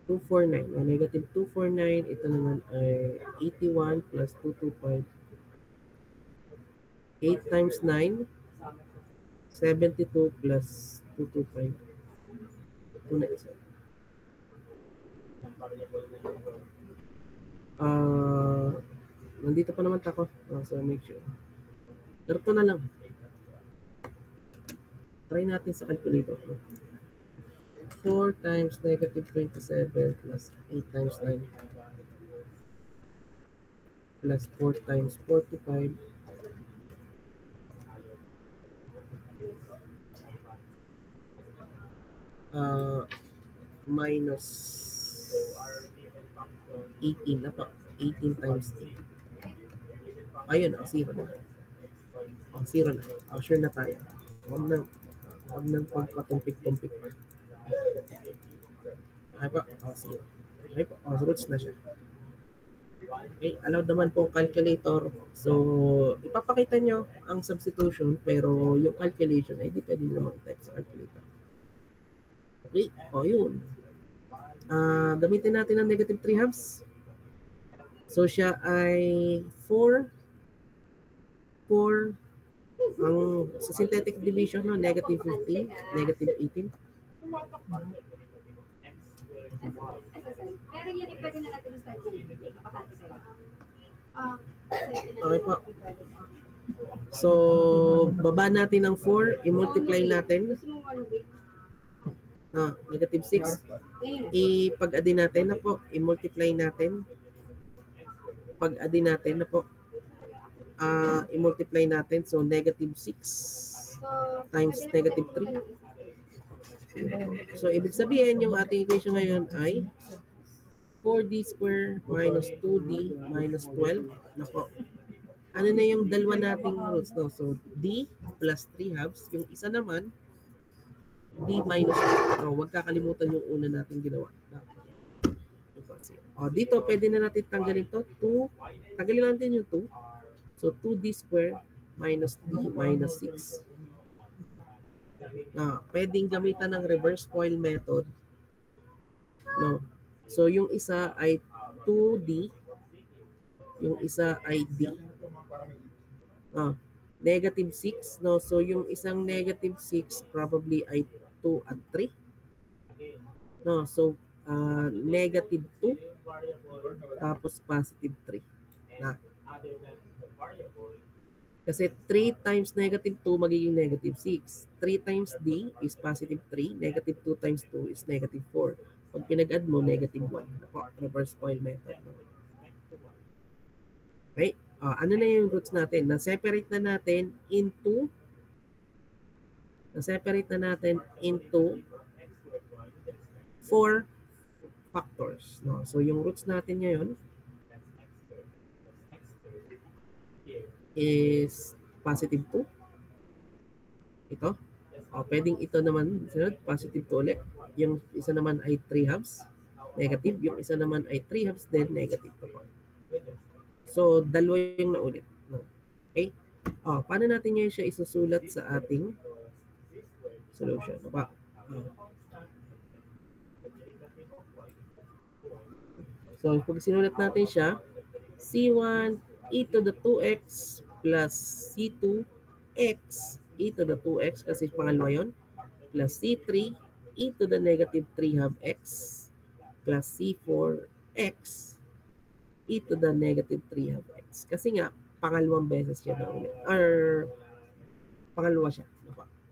249. Negative 249. Ito naman ay 81 plus 225. 8 times 9. 72 plus 225. 297. Nandito pa naman ako. So make sure. Pero ito na lang. Try natin sa calculator. 4 times negative 27 plus 8 times 9 plus 4 times 45 minus 18 na po. 18 times 8. Ayun, 0 na. 0 na. Sure na tayo. Huwag nang pagpatumpik-tumpik pa. Ay po, 0. Ay po, roots na siya. Okay, allowed naman po calculator. So, ipapakita nyo ang substitution, pero yung calculation ay di pwede naman type sa calculator. Okay, yun. Gamitin natin ang negative 3/2. So, siya ay 4. Ang sa synthetic division, no, negative 15, negative 18. Pero yun, pwede na natin start yun. Okay po. So, baba natin ang 4, i-multiply natin. Negative 6. Ipag-add natin na po, i-multiply natin. Pag-add natin na po, i-multiply natin. So, negative 6 times negative 3. So, ibig sabihin, yung ating equation ngayon ay 4d square minus 2d minus 12. Nako. Ano na yung dalawa nating roots? No? So, d plus 3/2. Yung isa naman, d minus 2. No, huwag kakalimutan yung una nating ginawa. Dito, pwede na natin tanggalin to. 2. Tanggalin natin yung 2. So, 2d square minus d minus 6. Pwedeng gamitan ng reverse FOIL method. No. So, yung isa ay 2d. Yung isa ay d. Negative 6. No? So, yung isang negative 6 probably ay 2 at 3. No? So, negative 2 tapos positive 3. Kasi 3 times negative 2 magiging negative 6. 3 times d is positive 3. Negative 2 times 2 is negative 4. Pag pinag-add mo, negative 1. Reverse FOIL method. Okay? Ano na yung roots natin? Na-separate na natin into 4 factors. No? So, yung roots natin ngayon is positive 2. Ito. Pwedeng ito naman, positive 2 ulit. Yung isa naman ay 3/2 negative. Yung isa naman ay 3/2 then negative 2. So, dalawa yung naulit. Okay? Paano natin ngayon siya isusulat sa ating solution? So, pag sinulat natin siya, C1 e to the 2x plus C2x e to the 2x kasi pangalawa yun, plus C3 e to the negative 3/2x plus C4x e to the negative 3/2x. Kasi nga, pangalawang beses siya na ulit. Or, pangalawa siya.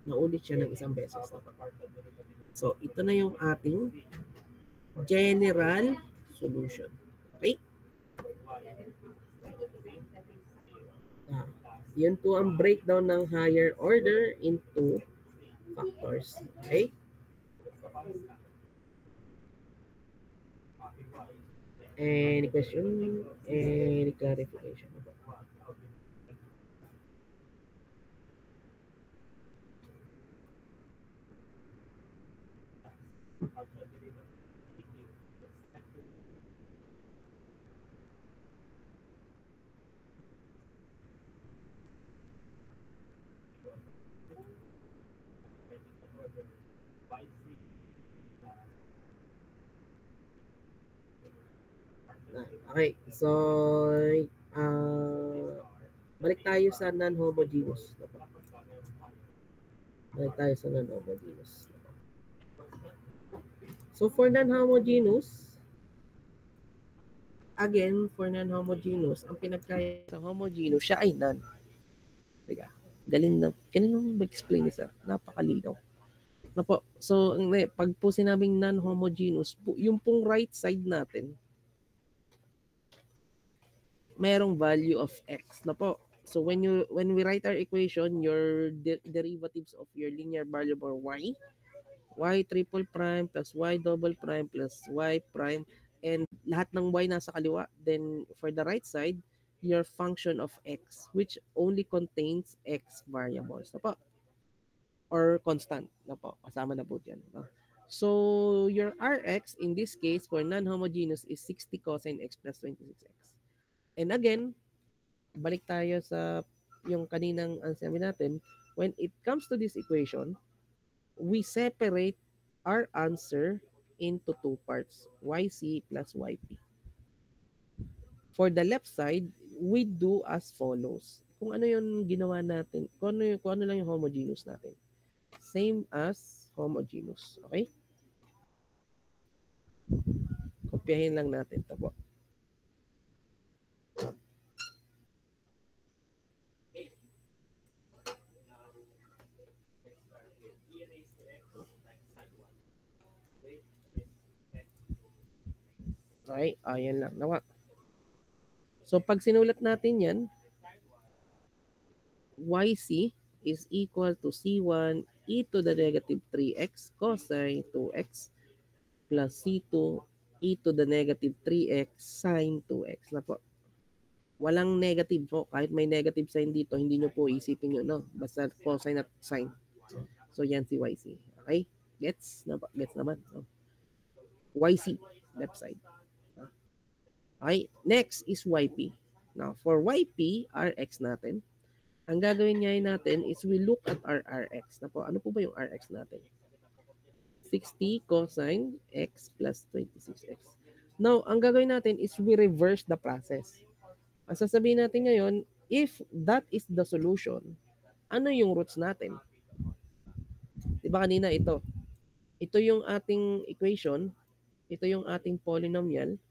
Naulit siya ng isang beses. So, ito na yung ating general solution. Okay? Yun po ang breakdown ng higher order into factors. Okay? Any question? Any clarification? Okay, so balik tayo sa non-homogeneous. So for non-homogeneous, again, for non-homogeneous, ang pinagkaya sa homogeneous, siya ay non. Teka, galing na. Kanino mag-explain isa? Napakalinaw. So, pag po sinabing non-homogeneous, yung pong right side natin, merong value of x na po. So when we write our equation, your derivatives of your linear variable y y triple prime plus y double prime plus y prime, and lahat ng y nasa kaliwa. Then for the right side, your function of x, which only contains x variables na po, or constant na po, kasama na po dyan. No? So your Rx in this case for non-homogeneous is 60 cosine x plus 26x. And again, balik tayo sa yung kaninang ang sabi natin, when it comes to this equation, we separate our answer into two parts, yc plus yp. For the left side, we do as follows. Kung ano yung ginawa natin, kung ano lang yung homogeneous natin. Same as homogeneous. Okay? Kopyahin lang natin ito po. Okay, ayan lang. Nawa. So pag sinulat natin yan, yc is equal to c1 e to the negative 3x cosine 2x plus c2 e to the negative 3x sine 2x na po. Walang negative po. Kahit may negative sign dito, hindi nyo po isipin yun, no? Basta cosine at sine. So yan si yc. Okay? Gets? Gets naman. No? yc, left side. Okay, next is yp. Now, for yp, rx natin, ang gagawin natin is we look at our rx. Na po, ano po ba yung rx natin? 60 cosine x plus 26x. Now, ang gagawin natin is we reverse the process. Ang sasabihin natin ngayon, if that is the solution, ano yung roots natin? Diba kanina ito? Ito yung ating equation, ito yung ating polynomial.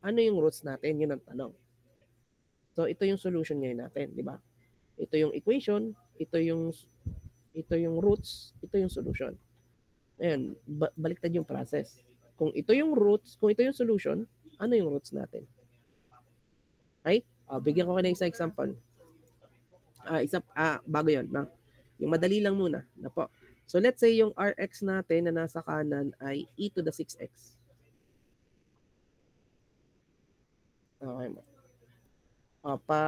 Ano yung roots natin? Yun ang tanong. So, ito yung solution ngayon natin, di ba? Ito yung equation, ito yung roots, ito yung solution. Ayan, baliktad yung process. Kung ito yung roots, kung ito yung solution, ano yung roots natin? Right? Bigyan ko kayo ng isang example. Bago yun. No? Yung madali lang muna. Na po. So, let's say yung Rx natin na nasa kanan ay e to the 6x. Okay.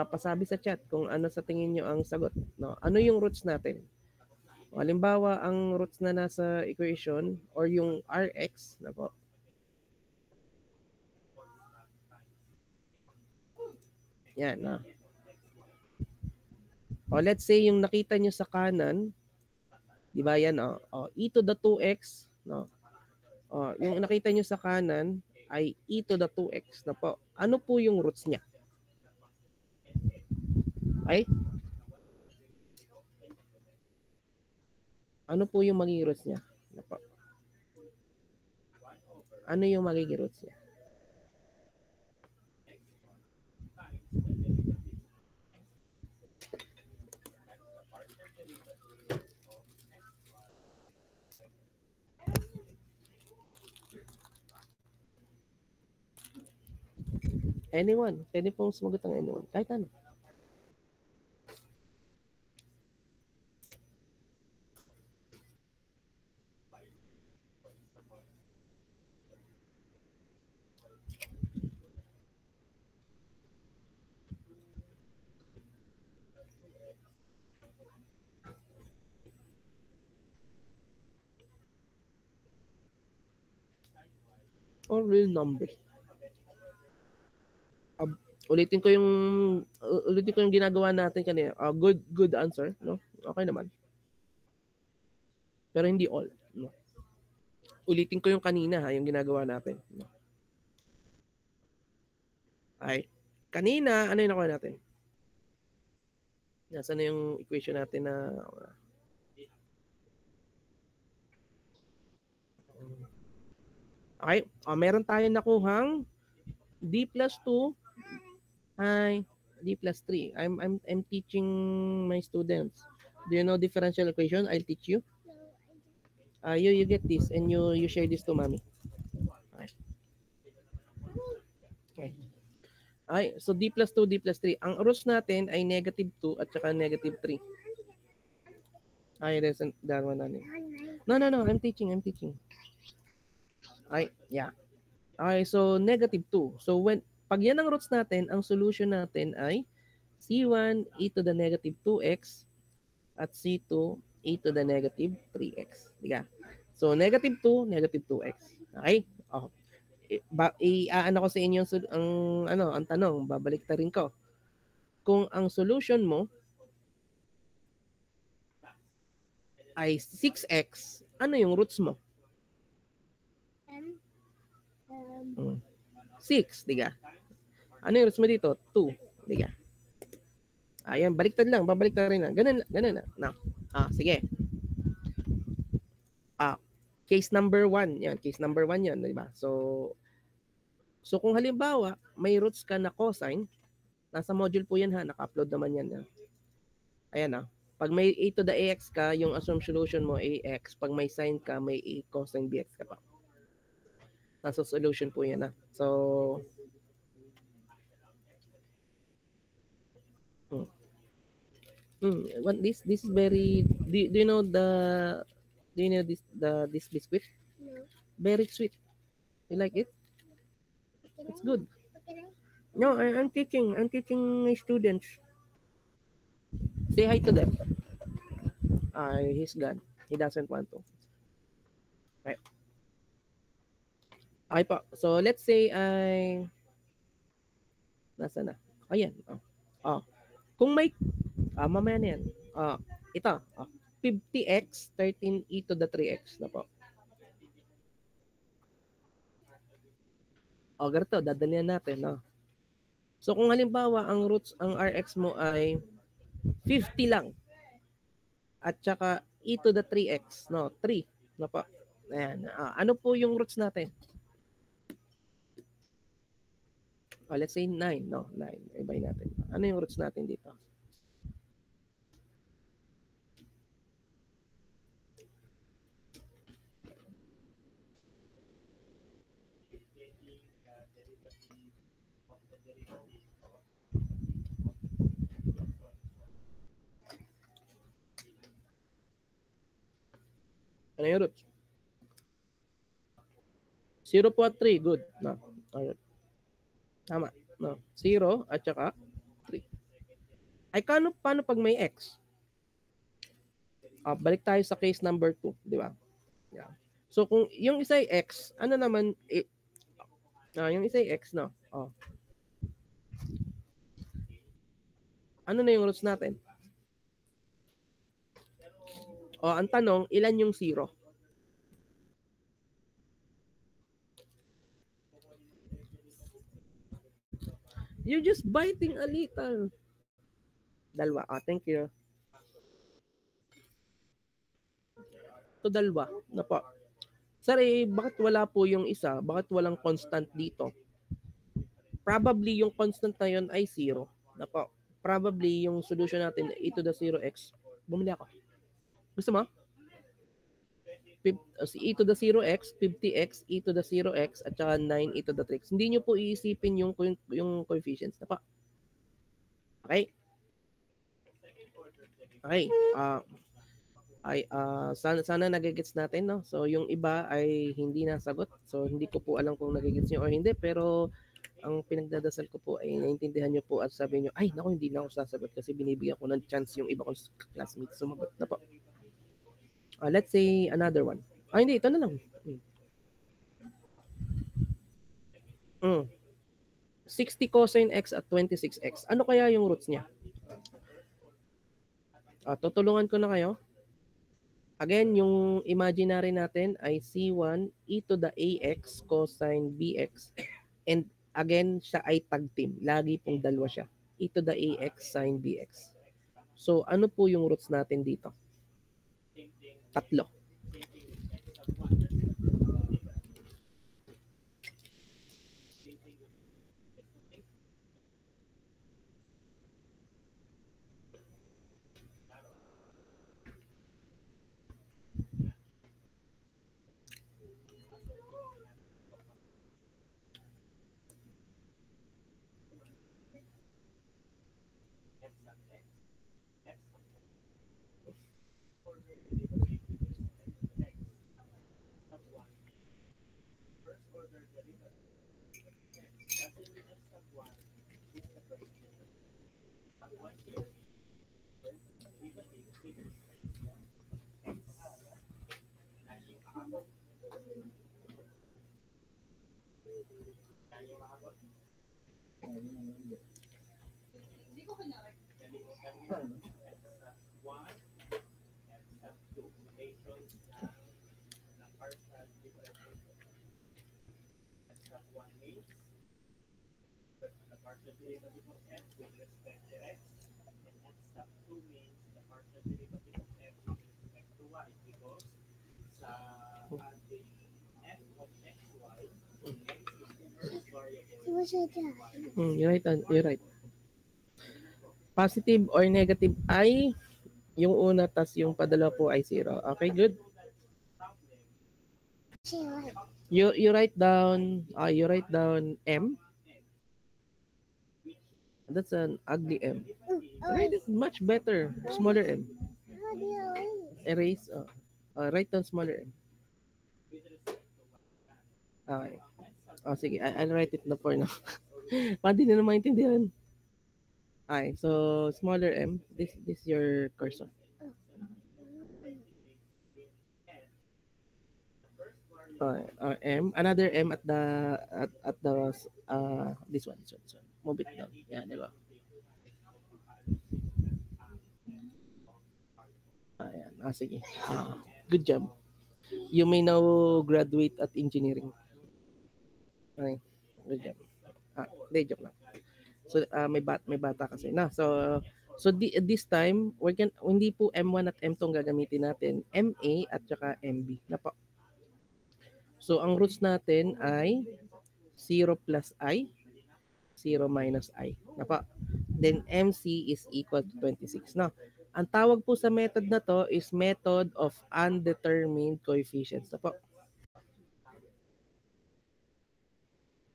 Pasabi sa chat kung ano sa tingin nyo ang sagot. No? Ano yung roots natin? Halimbawa, ang roots na nasa equation or yung Rx na po. Yan. No? Let's say yung nakita nyo sa kanan, di ba yan? E to the 2x. No? Yung nakita nyo sa kanan ay e to the 2x na po. Ano po yung roots niya? Okay? Ano po yung magiging roots niya? Ano yung magiging roots niya? Anyone? Pwede pong sumagot ang anyone. Kahit ano. Or real number. Ulitin ko yung ginagawa natin kanina. Good answer, no? Okay naman. Pero hindi all, no? Ulitin ko yung kanina, yung ginagawa natin, no? Ay, kanina ano yung nakuha natin? Nasaan na yung equation natin na okay, meron tayong nakuhang d plus 2 ay d plus 3. I'm teaching my students. Do you know differential equation? I'll teach you. You get this and you share this to mommy. Okay. Okay, so d plus 2, d plus 3. Ang roots natin ay negative 2 at saka negative 3. Ay, that one natin. No, I'm teaching. Okay, yeah. Okay, so negative 2. So pag yan ang roots natin, ang solution natin ay C1 e to the negative 2x at C2 e to the negative 3x. Diga. So negative 2, negative 2x. Okay? Oh. Iaano ko sa inyo ang tanong, babalik ta rin ko. Kung ang solution mo ay 6x, ano yung roots mo? 6, diga. Ano yung roots mo dito? 2, diga. Ayan, baliktad lang, babaliktad rin na. Ganun na. Sige. Case number 1, yan. Case number 1 yan, di ba? So kung halimbawa, may roots ka na cosine, nasa module po yan ha, naka-upload naman yan. Ayan na. Pag may a to the ax ka, yung assumed solution mo ax. Pag may sine ka, may a cosine bx ka pa. Nasa solution po yan ha. So, this is very, do you know this biscuit? No. Very sweet. You like it? It's good. No, I'm teaching my students. Say hi to them. He's gone. He doesn't want to. Right. Okay po. So let's say nasa na? Ayan. Kung may mamaya na yan. Ito. 50x 13e to the 3x na po. Ganito, dadalian natin, no? So kung halimbawa ang roots, ang rx mo ay 50 lang. At saka e to the 3x, no? 3, no po. Ayan. Ano po yung roots natin? Let's say 9, no? 9. Ibay natin. Ano yung roots natin dito? Ano yung roots? 0 po at 3. Good. No. Alright. Tama. No. 0 at saka 3. Ay, paano pag may x? Balik tayo sa case number 2. Di ba? Yeah. So, kung yung isa ay x, ano naman, yung isa ay x, no? Ano na yung roots natin? Ang tanong, ilan yung 0? You're just biting a little. Dalawa. Thank you. Ito dalawa. Na po. Sir, bakit wala po yung isa? Bakit walang constant dito? Probably yung constant na yun ay 0. Na po. Probably yung solution natin e to the 0x. Bumili ako. Gusto mo? E to the 0x, 50x, e to the 0x, at saka 9 e to the 3x. Hindi nyo po iisipin yung coefficients. Na po. Okay? Okay. Sana nagigets natin, no? So yung iba ay hindi nasagot. So hindi ko po alam kung nagigets niyo o hindi, pero ang pinagdadasal ko po ay naintindihan niyo po at sabi niyo, ay naku, hindi na ako sasagot kasi binibigyan ko ng chance yung iba kong classmates sumagot na po. Let's say another one. Hindi, ito na lang. 60 cosine x at 26x. Ano kaya yung roots niya? Tutulungan ko na kayo. Again, yung imaginary natin ay C1 e to the ax cosine bx. And again, siya ay tag team. Lagi pong dalawa siya. E to the ax sine bx. So, ano po yung roots natin dito? 3. You're right. You're right. Positive or negative ay yung una tas yung padala po ay 0. Okay, good. You write down M. That's an ugly M. Write it much better. Smaller M. Erase. Write down smaller M. Okay. Sige. I'll write it na for now. Pwede na maintindihan. Okay. So, smaller M. This is your cursor. M. Another M at the this one. Move it down. Yeah, diba? Ayan. Sige. Good job. You may now graduate at engineering. Okay. Good job. Hindi, joke lang. So, may bata kasi na. So this time, hindi po M1 at M2 ang gagamitin natin. MA at saka MB. Na po. So, ang roots natin ay 0 plus I, 0 minus I. Na po. Then, MC is equal to 26. Now, ang tawag po sa method na to is method of undetermined coefficients. Na po.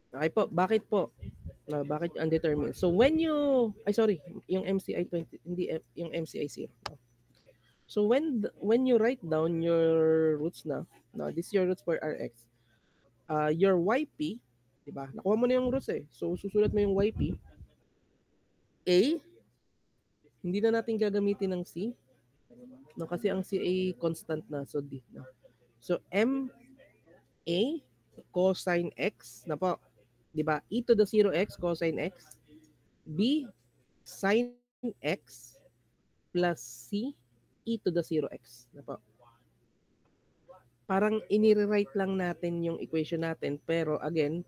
Okay po. Bakit po? Bakit undetermined? So when you yung MCI 20 hindi yung MCI 0. So when you write down your roots na, this is your roots for Rx. Your YP, 'di ba? Nakuha mo na yung roots eh. So susulat mo yung YP. A, hindi na natin gagamitin ng C. No, kasi ang C ay constant na, so D. No? So M A cosine X na po. 'Di ba? E to the 0x cosine X. B sin X plus C e to the 0x. Na po. Parang inire-write lang natin yung equation natin, pero again,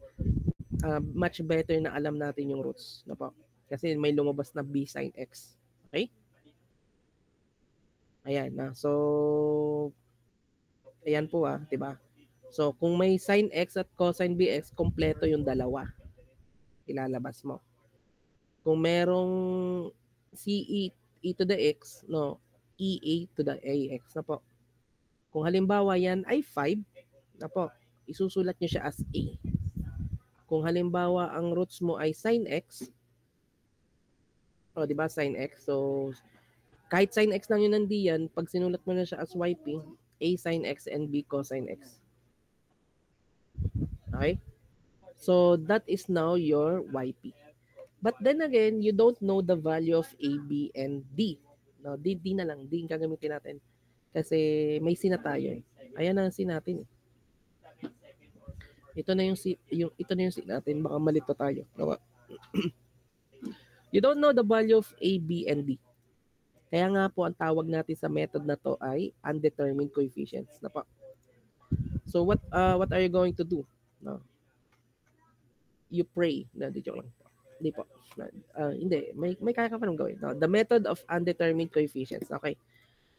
much better na alam natin yung roots. Na po. Kasi may lumabas na B sin X. Okay? Ayan na. So ayan po 'di ba? So, kung may sin x at cosine bx, kompleto yung dalawa. Ilalabas mo. Kung merong CE e to the x, no, EA to the AX na po. Kung halimbawa yan ay 5, na po, isusulat nyo siya as A. Kung halimbawa ang roots mo ay sin x, di ba, sin x. So, kahit sin x lang yun nandiyan, pag sinulat mo na siya as YP, A sin x and B cosine x. Okay? So, that is now your YP. But then again, you don't know the value of A, B, and D. No, D na lang. D yung gagamitin natin. Kasi may C na tayo. Ayan na ang C natin. Ito na yung C natin. Baka malito tayo. You don't know the value of A, B, and D. Kaya nga po, ang tawag natin sa method na to ay undetermined coefficients. Na po. So, what are you going to do? No. You pray. Hindi, joke lang. Hindi po. Hindi. May kaya ka pa nang gawin. No? The method of undetermined coefficients. Okay.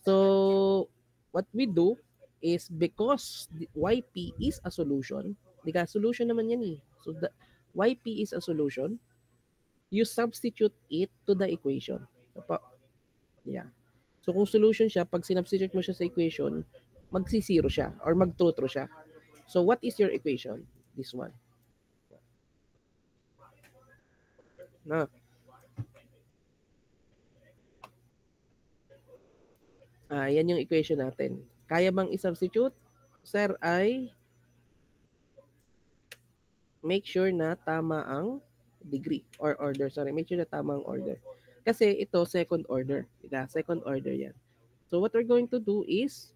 So, what we do is because the YP is a solution, solution naman yan eh. So, the YP is a solution, you substitute it to the equation. Opo. Yeah. So, kung solution siya, pag sinubstitute mo siya sa equation, magsi-zero siya or mag-true siya. So, what is your equation? This one. Na. Yan yung equation natin. Kaya bang i-substitute? Sir, ay make sure na tama ang degree or order. Sorry, make sure na tama ang order. Kasi ito, second order. Diba? Second order yan. So, what we're going to do is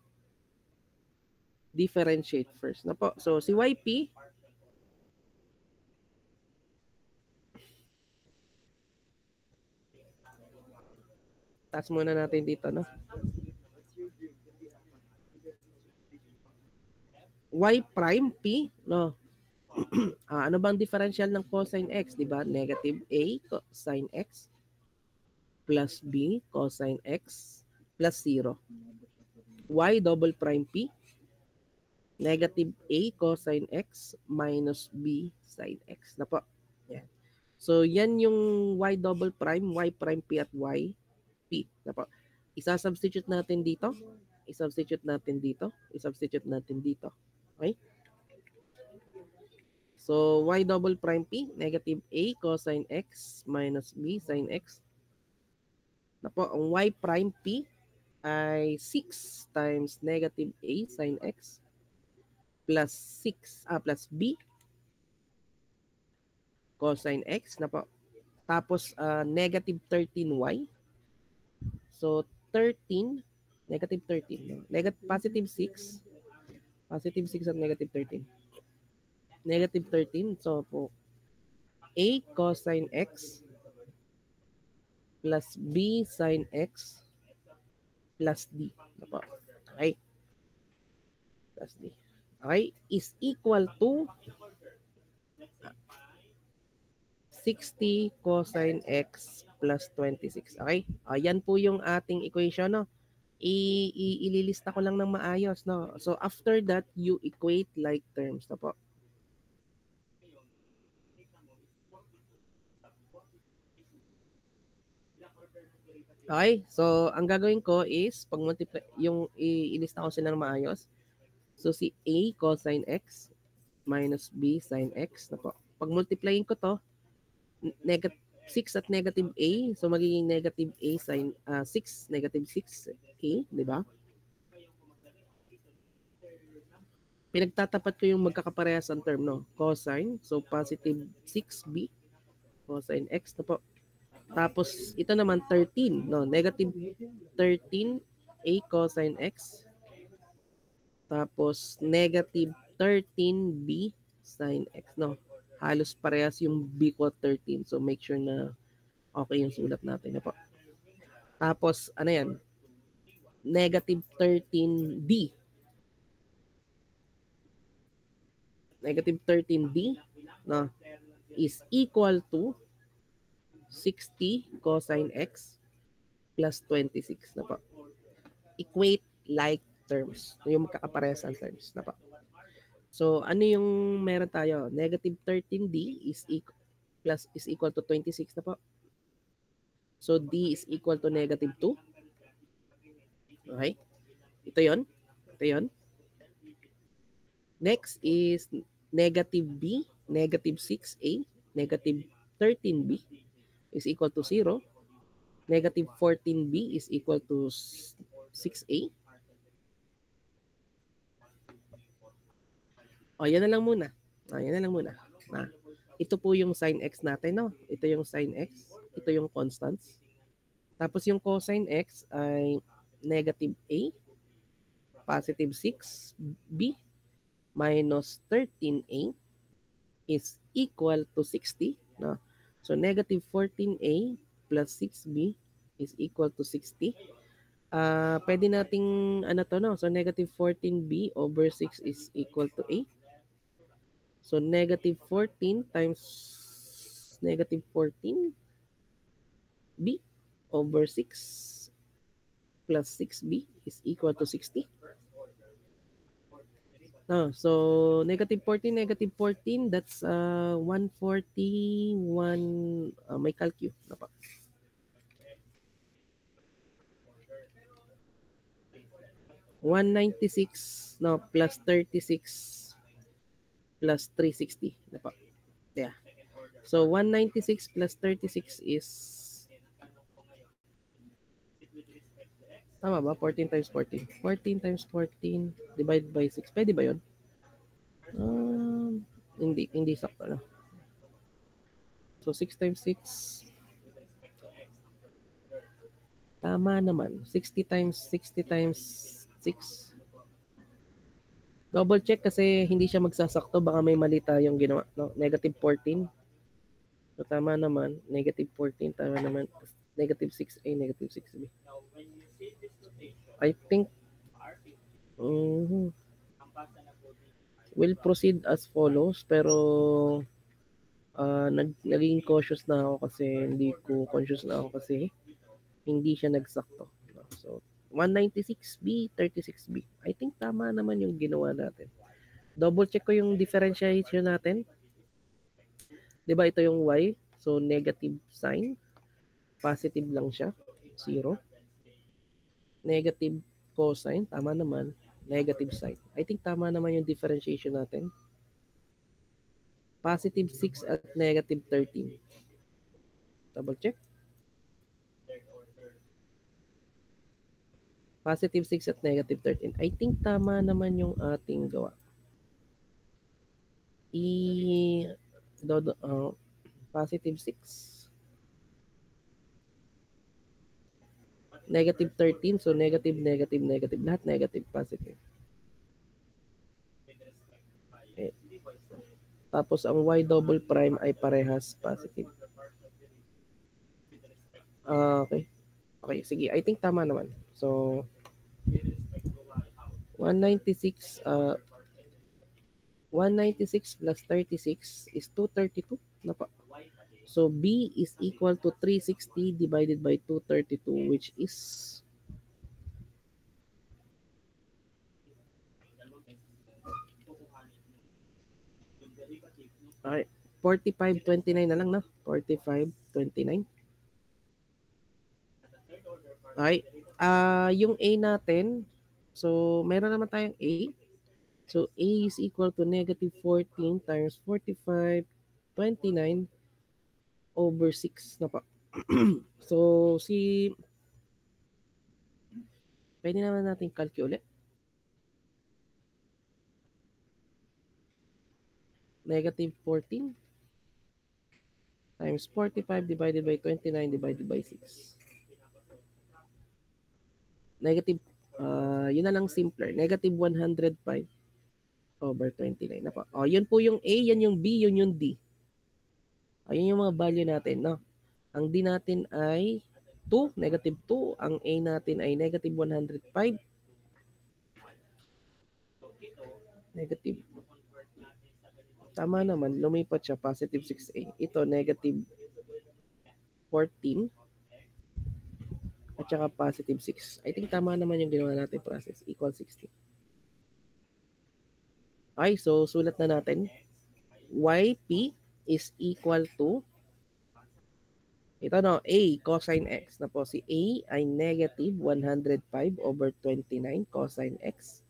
differentiate first. Na po. So, si YP, taas muna natin dito, no? Y prime P, no? Ano bang differential ng cosine x, di ba? Negative A cosine x plus B cosine x plus 0. Y double prime P, negative A cosine x minus B sine x. Na po. Yan. So, yan yung Y double prime, Y prime P at Y P. Na po. Isa-substitute natin dito. I-substitute natin dito. I-substitute natin dito. Okay? So, Y double prime P, negative A cosine x minus B sine x. Na po, ang Y prime P ay 6 times negative A sine x plus 6, plus B cosine x. Na po. Tapos, negative 13y. So, 13, negative 13. No? Positive 6. Positive 6 at negative 13. Negative 13. So, po, A cosine x plus B sine x plus D. Apo. Okay. Plus D. Okay. Is equal to 60 cosine x plus 26. Okay. Yan po yung ating equation, no? Ililista ko lang ng maayos, no? So, after that, you equate like terms. Na po. Okay, so ang gagawin ko is pag-multiply yung ilista ko sila ng maayos. So si A cosine x minus B sine x na po. Pag-multiplying ko to, negative 6 at negative A, so magiging negative A sine 6, negative 6A, di ba? Pinagtatapat ko yung magkakaparehas ang term, no? Cosine, so positive 6B cosine x na po. Tapos, ito naman 13, no? Negative 13 A cosine x. Tapos, negative 13 B sine x, no? Halos parehas yung B ko 13. So, make sure na okay yung sulat natin. No po. Tapos, ano yan? Negative 13 D. Negative 13 D, no? Is equal to 60 cosine x plus 26 na po. Equate like terms. Yung magkakaparehas ang terms na po. So, ano yung meron tayo? Negative 13D is equal to 26 na po. So, D is equal to negative 2. Okay? Ito yon. Ito yon. Next is negative B, negative 6A, negative 13B is equal to 0. Negative 14B is equal to 6A. O, yan na lang muna. Yan na lang muna. Ito po yung sin x natin, no? Ito yung sin x. Ito yung constants. Tapos yung cosine x ay negative A, positive 6B, minus 13A is equal to 60. No? So, negative 14A plus 6B is equal to 60. Pwede nating ano to, no? So, negative 14B over 6 is equal to A. So, negative 14 times negative 14B over 6 plus 6B is equal to 60. So, negative 14, that's 141, may calcu. 196, no, plus 36 plus 360. Yeah. So, 196 plus 36 is, tama ba? 14 times 14. 14 times 14 divided by 6. Pwede ba yun? Hindi sakto na. So, 6 times 6. Tama naman. 60 times 6. Double check kasi hindi siya magsasakto. Baka may mali tayong ginawa. No? Negative 14. So, tama naman. Negative 14. Tama naman. Negative 6A, negative 6B. I think we'll proceed as follows. Pero naging cautious na ako kasi hindi siya nagsakto. So, 196B, 36B. I think tama naman yung ginawa natin. Double check ko yung differentiation natin. Diba ito yung Y? So, negative sign. Positive lang siya. 0. Negative cosine. Tama naman. Negative sign. I think tama naman yung differentiation natin. Positive 6 at negative 13. Double check. Positive 6 at negative 13. I think tama naman yung ating gawa. Positive 6. Negative 13. So, negative, negative, negative. Lahat negative, positive. Okay. Tapos, ang y double prime ay parehas positive. Okay. Okay, sige. I think tama naman. So, 196 plus 36 is 232. So, B is equal to 360 divided by 232, which is 45.29 na lang, no? 45.29. Okay. Yung A natin, so meron naman tayong A. So A is equal to negative 14 times 45.29 over 6 na pa. So pwede naman natin calculate. Negative 14 times 45 divided by 29 divided by 6. Negative, yun na lang simpler. Negative 105 over 29 na pa. Yun po yung A, yan yung B, yun yung D. Ayun yung mga value natin, no? Ang D natin ay 2, negative 2. Ang A natin ay negative 105. Negative. Tama naman, lumipat siya, positive 6A. Ito, negative 14. At saka positive 6. I think tama naman yung ginawa natin process. Equal 60. Okay, so sulat na natin. YP is equal to, ito no, A cosine X. Na po, si A ay negative 105 over 29 cosine X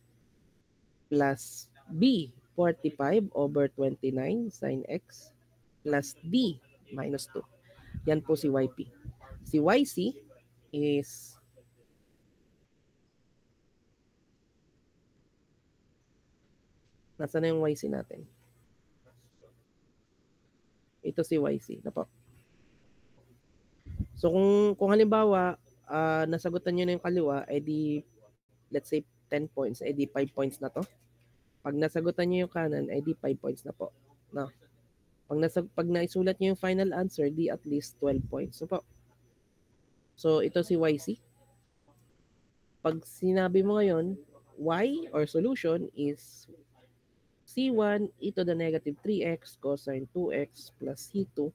plus B 45 over 29 sin X plus D minus 2. Yan po si YP. Si YC is nasaan na yung YC natin? Ito si YC. Na po. So kung halimbawa nasagutan niyo na yung kaliwa, edi let's say 10 points, edi 5 points na to. Pag nasagutan niyo yung kanan, edi 5 points na po. No. Pag naisulat niyo yung final answer, di at least 12 points. So po. So ito si YC. Pag sinabi mo ngayon, Y or solution is C1 e to the negative 3x cosine 2x plus C2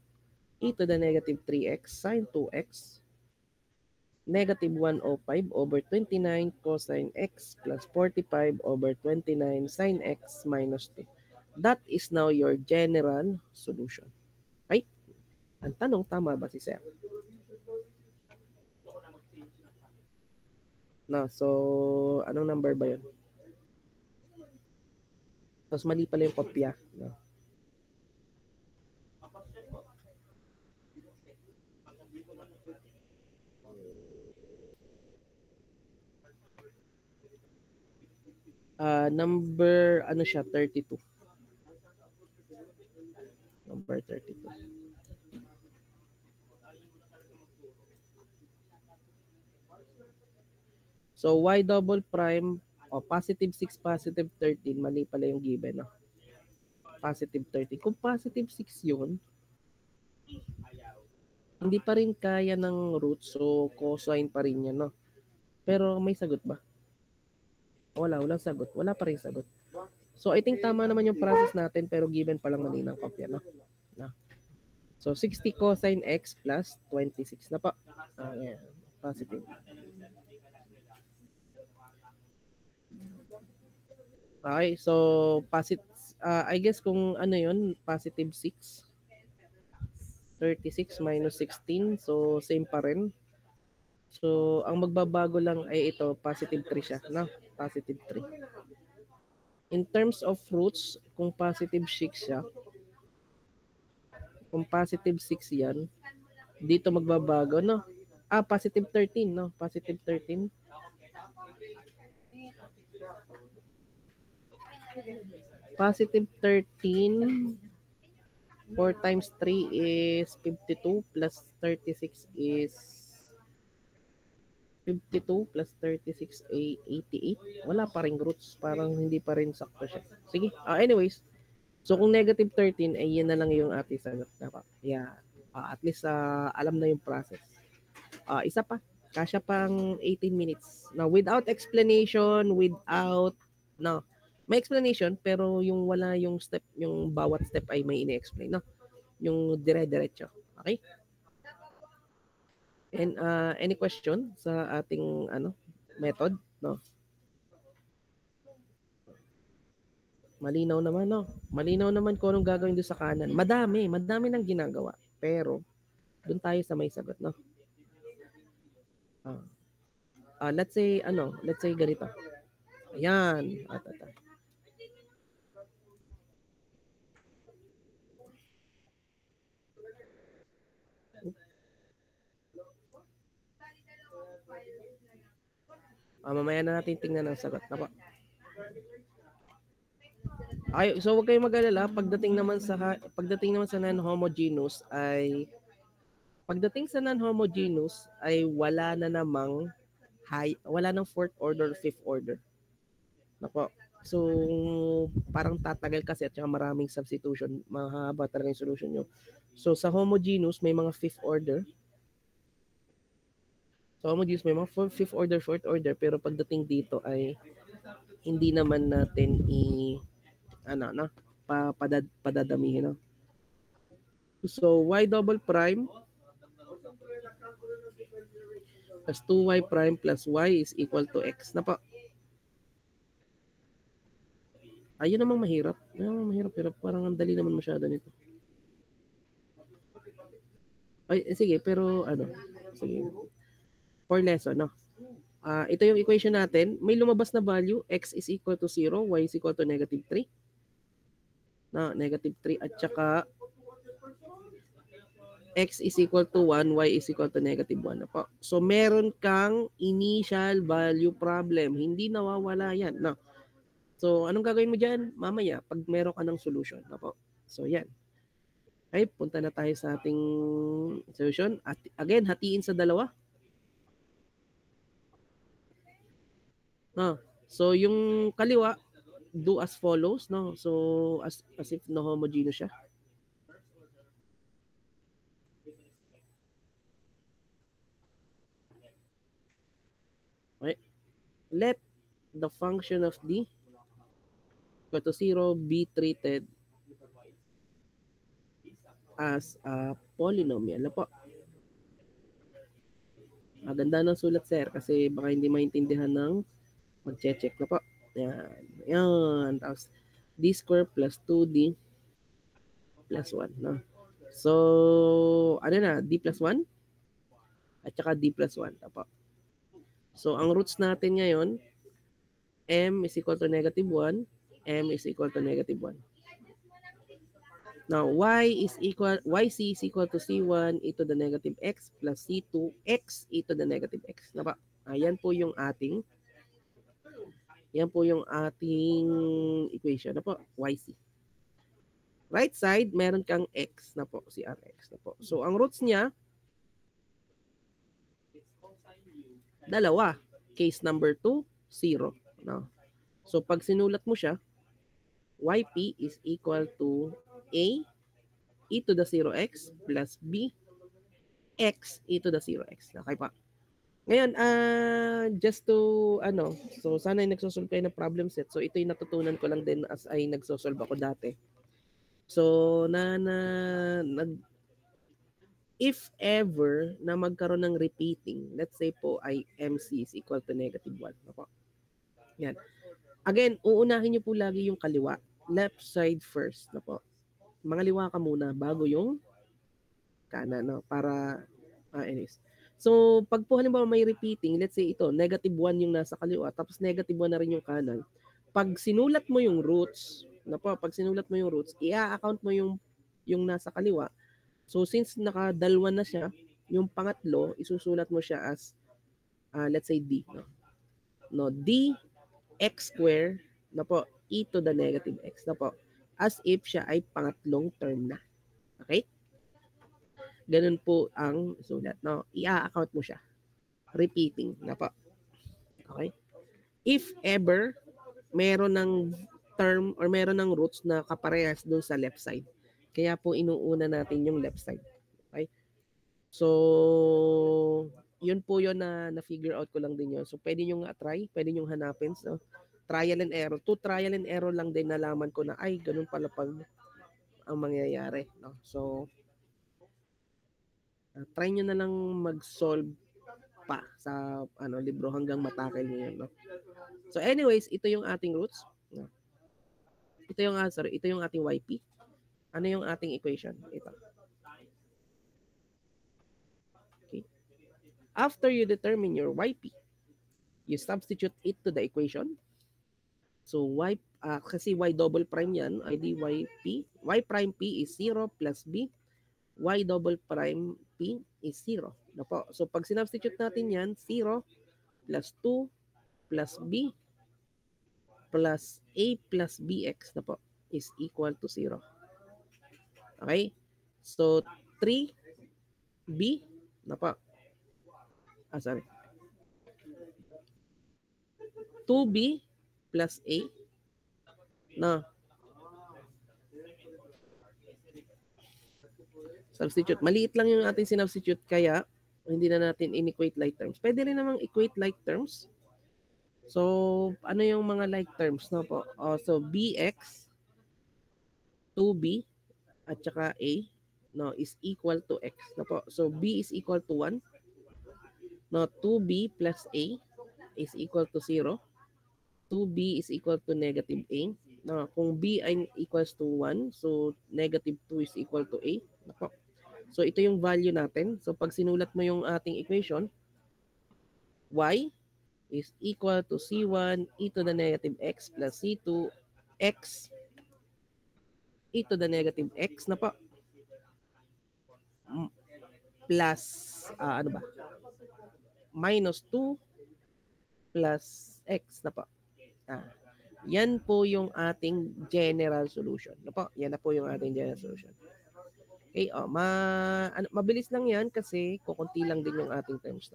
e to the negative 3x sine 2x negative 105 over 29 cosine x plus 45 over 29 sine x minus 2. That is now your general solution. Right? Ang tanong, tama ba si Sir? No, so anong number ba yun? Tapos mali pala yung kopya. No? Number, ano siya, 32. Number 32. So, y double prime, positive 6, positive 13, mali pala yung given, no? Positive 13. Kung positive 6 yun, hindi pa rin kaya ng root, so cosine pa rin yan, no? Pero may sagot ba? Walang sagot. Wala pa rin sagot. So, I think tama naman yung process natin, pero given pa lang mali ng kopya, no? So, 60 cosine x plus 26 na pa. Ayan, positive. Okay, so I guess kung ano yun, positive 6. 36 minus 16, so same pa rin. So, ang magbabago lang ay ito, positive 3 siya, no? Positive 3. In terms of roots, kung positive 6 siya, kung positive 6 yan, dito magbabago, no? Positive 13, no? Positive 13. Positive 13, 4 times 3 is 52 plus 36 is 52 plus 36 ay 88. Wala pa rin roots. Parang hindi pa rin sakto siya. Sige. Anyways, so kung negative 13, ay yan na lang yung ating sagot. Yeah. At least alam na yung process. Isa pa. Kasya pang 18 minutes. Now, without explanation, no. May explanation, pero yung wala yung step, yung bawat step ay may ine-explain, no? Yung dire-diretso. Okay? And any question sa ating method, no? Malinaw naman, no? Malinaw naman kung anong gagawin doon sa kanan. Madami nang ginagawa. Pero doon tayo sa may sagot, no? Let's say ganito. Ayan. Mamaya na natin tingnan ang sagot na po. Ay, so huwag kayong mag-alala pagdating naman sa non-homogeneous ay wala nang fourth order, fifth order. Nako. So parang tatagal kasi at saka maraming substitution, mahaba talaga yung solution nyo. So sa homogeneous may mga fifth order. So homogeneous may mga fifth order, fourth order, pero pagdating dito ay hindi naman natin padadamihin, no? So y double prime plus 2y prime plus y is equal to x na po. Ayun namang mahirap. Pero parang ang dali naman masyado nito. Ay, sige, pero sige. For lesson, no? Ito yung equation natin. May lumabas na value, x is equal to 0, y is equal to negative 3. No, negative 3 at saka x is equal to 1, y is equal to negative 1 na po. So, meron kang initial value problem. Hindi nawawala yan. No? So, anong gagawin mo dyan? Mamaya, pag meron ka ng solution. Na po. So, yan. Okay, punta na tayo sa ating solution. At again, hatiin sa dalawa. No? So, yung kaliwa, do as follows. No? So, as if no homogeneous siya. Okay. Let the function of d equal to 0 be treated as a polynomial. Ano po? Maganda ng sulat, sir, kasi baka hindi maintindihan ng mag-check na po. Yan. Tapos, d square plus 2d plus 1. No? So, d plus 1 at saka d plus 1. Apo. So, ang roots natin ngayon, m is equal to negative 1, m is equal to negative 1. Now, yc is equal to c1 e to the negative x plus c2 x e to the negative x. Na ba? Yan po yung ating equation na po, yc. Right side, meron kang x na po, si rx na po. So, ang roots niya, Dalawa. Case number 2, 0. No? So pag sinulat mo siya, yp is equal to a e to the 0x plus b x e to the 0x. Okay pa. Ngayon, just to, so sana ay nagsosolve kayo ng problem set. So ito yung natutunan ko lang din as ay nagsosolve ako dati. So, if ever na magkaroon ng repeating, let's say po ay MC is equal to negative 1. Ako. Yan. Again, uunahin nyo po lagi yung kaliwa. Left side first. Po. Mangaliwa ka muna bago yung kanan. No? Para, anyways. So, pag po halimbawa may repeating, let's say ito, negative 1 yung nasa kaliwa, tapos negative 1 na rin yung kanan. Pag sinulat mo yung roots, i-account mo yung nasa kaliwa. So, since nakadalwa na siya, yung pangatlo, isusulat mo siya as, let's say D. No, D x square, e to the negative x. As if siya ay pangatlong term na. Okay? Ganun po ang sulat. No? I-account mo siya. Repeating. Okay? If ever, meron ng term or meron ng roots na kaparehas dun sa left side. Kaya po inuuna natin yung left side. Okay? So, yun po yun na-figure out ko lang din yun. So, pwede nyo nga try, pwede nyo hanapin. So, trial and error. Trial and error lang din nalaman ko na, ay, ganun pala pag ang mangyayari. No? So, try nyo na lang mag-solve pa sa libro hanggang matakil nyo yun. No? So, anyways, ito yung ating roots. No? Ito yung ating YP. Ano yung ating equation? Ito. Okay. After you determine your YP, you substitute it to the equation. So, kasi Y double prime yan, ID YP. Y prime P is 0 plus B. Y double prime P is 0. So, pag sinubstitute natin yan, 0 plus 2 plus B plus A plus BX is equal to 0. Okay? So, 3B, sorry. 2B plus A, substitute. Maliit lang yung ating sinubstitute, kaya hindi na natin in-equate like terms. Pwede rin namang equate like terms. So, ano yung mga like terms? So, BX, 2B, at saka A, is equal to X. So, B is equal to 1. 2B plus A is equal to 0. 2B is equal to negative A. Kung B ay equals to 1, so negative 2 is equal to A. So, ito yung value natin. So, pag sinulat mo yung ating equation, Y is equal to C1 e to the negative X plus C2 X e to the negative X plus minus 2 plus X yan po yung ating general solution. Yan na po yung ating general solution. Okay, mabilis lang yan kasi kukunti lang din yung ating terms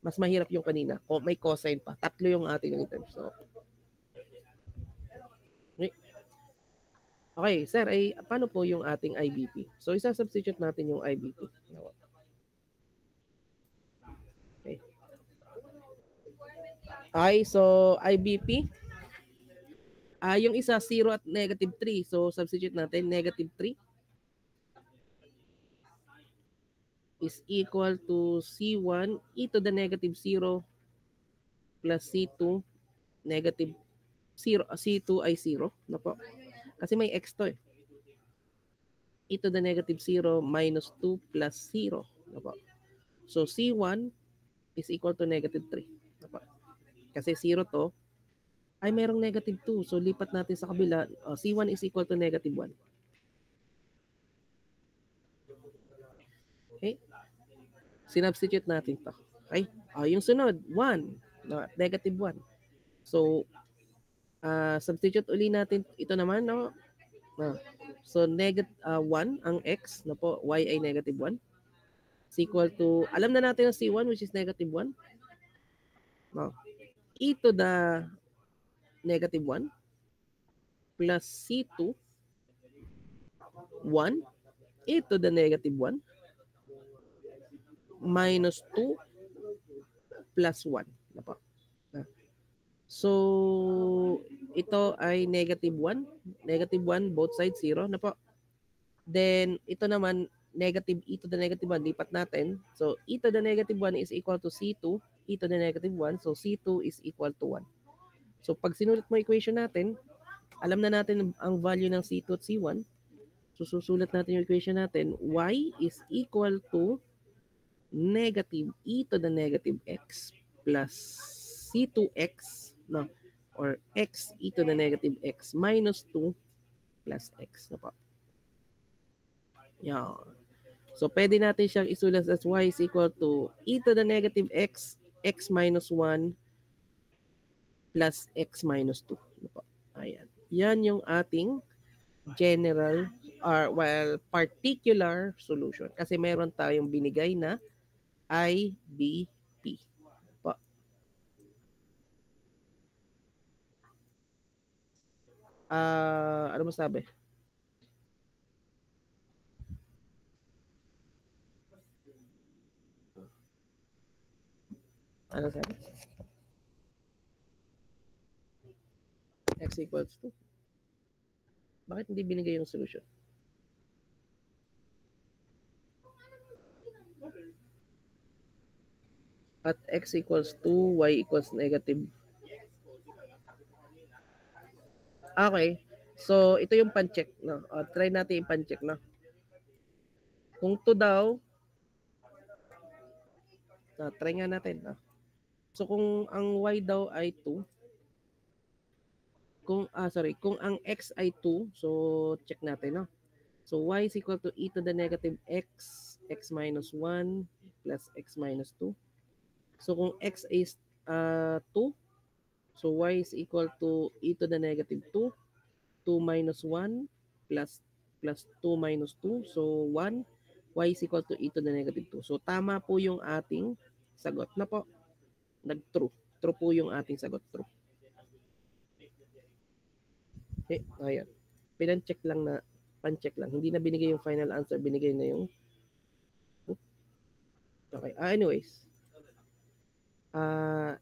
Mas mahirap yung kanina. May cosine pa. 3 yung ating terms. Okay, sir, paano po yung ating IBP? So, isa-substitute natin yung IBP. Okay. So IBP. Yung isa, 0 at negative 3. So, substitute natin, negative 3 is equal to C1 e to the negative 0 plus C2 negative 0. C2 ay 0. Kasi may X to e to the negative 0 minus 2 plus 0. So, C1 is equal to negative 3. Kasi 0 to, ay merong negative 2. So, lipat natin sa kabila. C1 is equal to negative 1. Okay? Sinubstitute natin to. Okay? Yung sunod, 1. Negative 1. So, substitute uli natin ito naman. So, negative 1 ang X. Y ay negative 1. Is equal to, alam na natin ang C1 which is negative 1. No? E to the negative 1 plus C2 1 e to the negative 1 minus 2 plus 1. Napo. So, ito ay negative 1. Negative 1, both sides 0. Na po. Then, ito naman, negative e to the negative 1. Lipat natin. So, e to the negative 1 is equal to C2. E to the negative 1. So, C2 is equal to 1. So, pag sinulit mo equation natin, alam na natin ang value ng C2 at C1. So, susulat natin yung equation natin. Y is equal to negative e to the negative x plus C2x, no, or x e to the negative x minus 2 plus x. No po. Yan. So, pwede natin siyang isulat as y is equal to e to the negative x, x minus 1 plus x minus 2. No po. Ayan. Yan yung ating general or well, particular solution. Kasi meron tayong binigay na IDP. Po. Ano masabi? Ano sabi? X equals to? Bakit hindi binigay yung solution? At x equals 2, y equals negative. Okay. So, ito yung pan-check. No? Try natin yung pan-check. No? Kung 2 daw, try nga natin. No? So, kung ang y daw ay 2, kung ang x ay 2, so check natin. No? So, y is equal to e to the negative x, x minus 1 plus x minus 2. So, kung x is 2, so y is equal to e to the negative 2, 2 minus 1 plus 2 minus 2. So, 1, y is equal to e to the negative 2. So, tama po yung ating sagot na po. Nag-true. True po yung ating sagot. True. Okay, ayan. Pan-check lang. Hindi na binigay yung final answer. Binigay na yung okay. Anyways.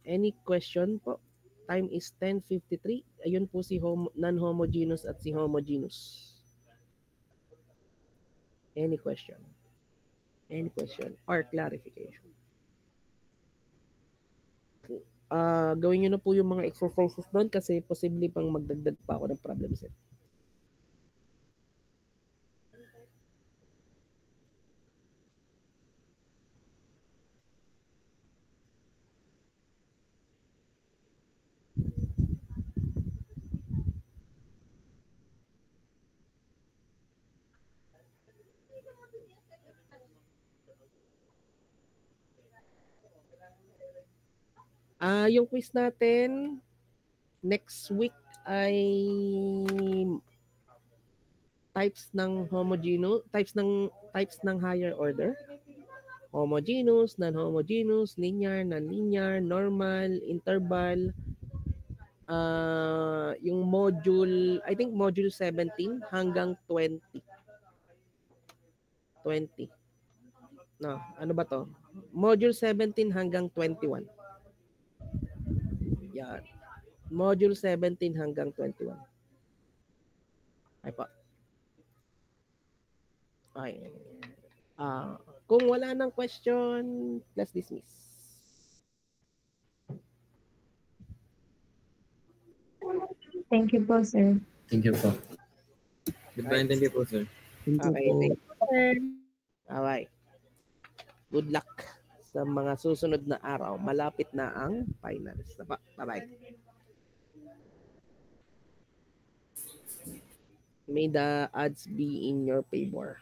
Any question po? Time is 10:53. Ayun po si non-homogeneous at si homogeneous. Any question? Any question or clarification? Gawin nyo na po yung mga exercises doon kasi posible pang magdagdag pa ako ng problem set. Yung quiz natin next week ay types ng higher order. Homogeneous, non-homogeneous, linear, non-linear, normal, interval. Yung module, I think module 17 hanggang 20. No, ano ba to? Module 17 hanggang 21. Yan. Module 17 hanggang 21. Ay pa. Ay. Kung wala nang question, let's dismiss. Thank you po, sir. Thank you po. Goodbye, thank you po, sir. Okay, thank you, sir. Alright. Good luck sa mga susunod na araw. Malapit na ang finals. Bye-bye. May the odds be in your favor.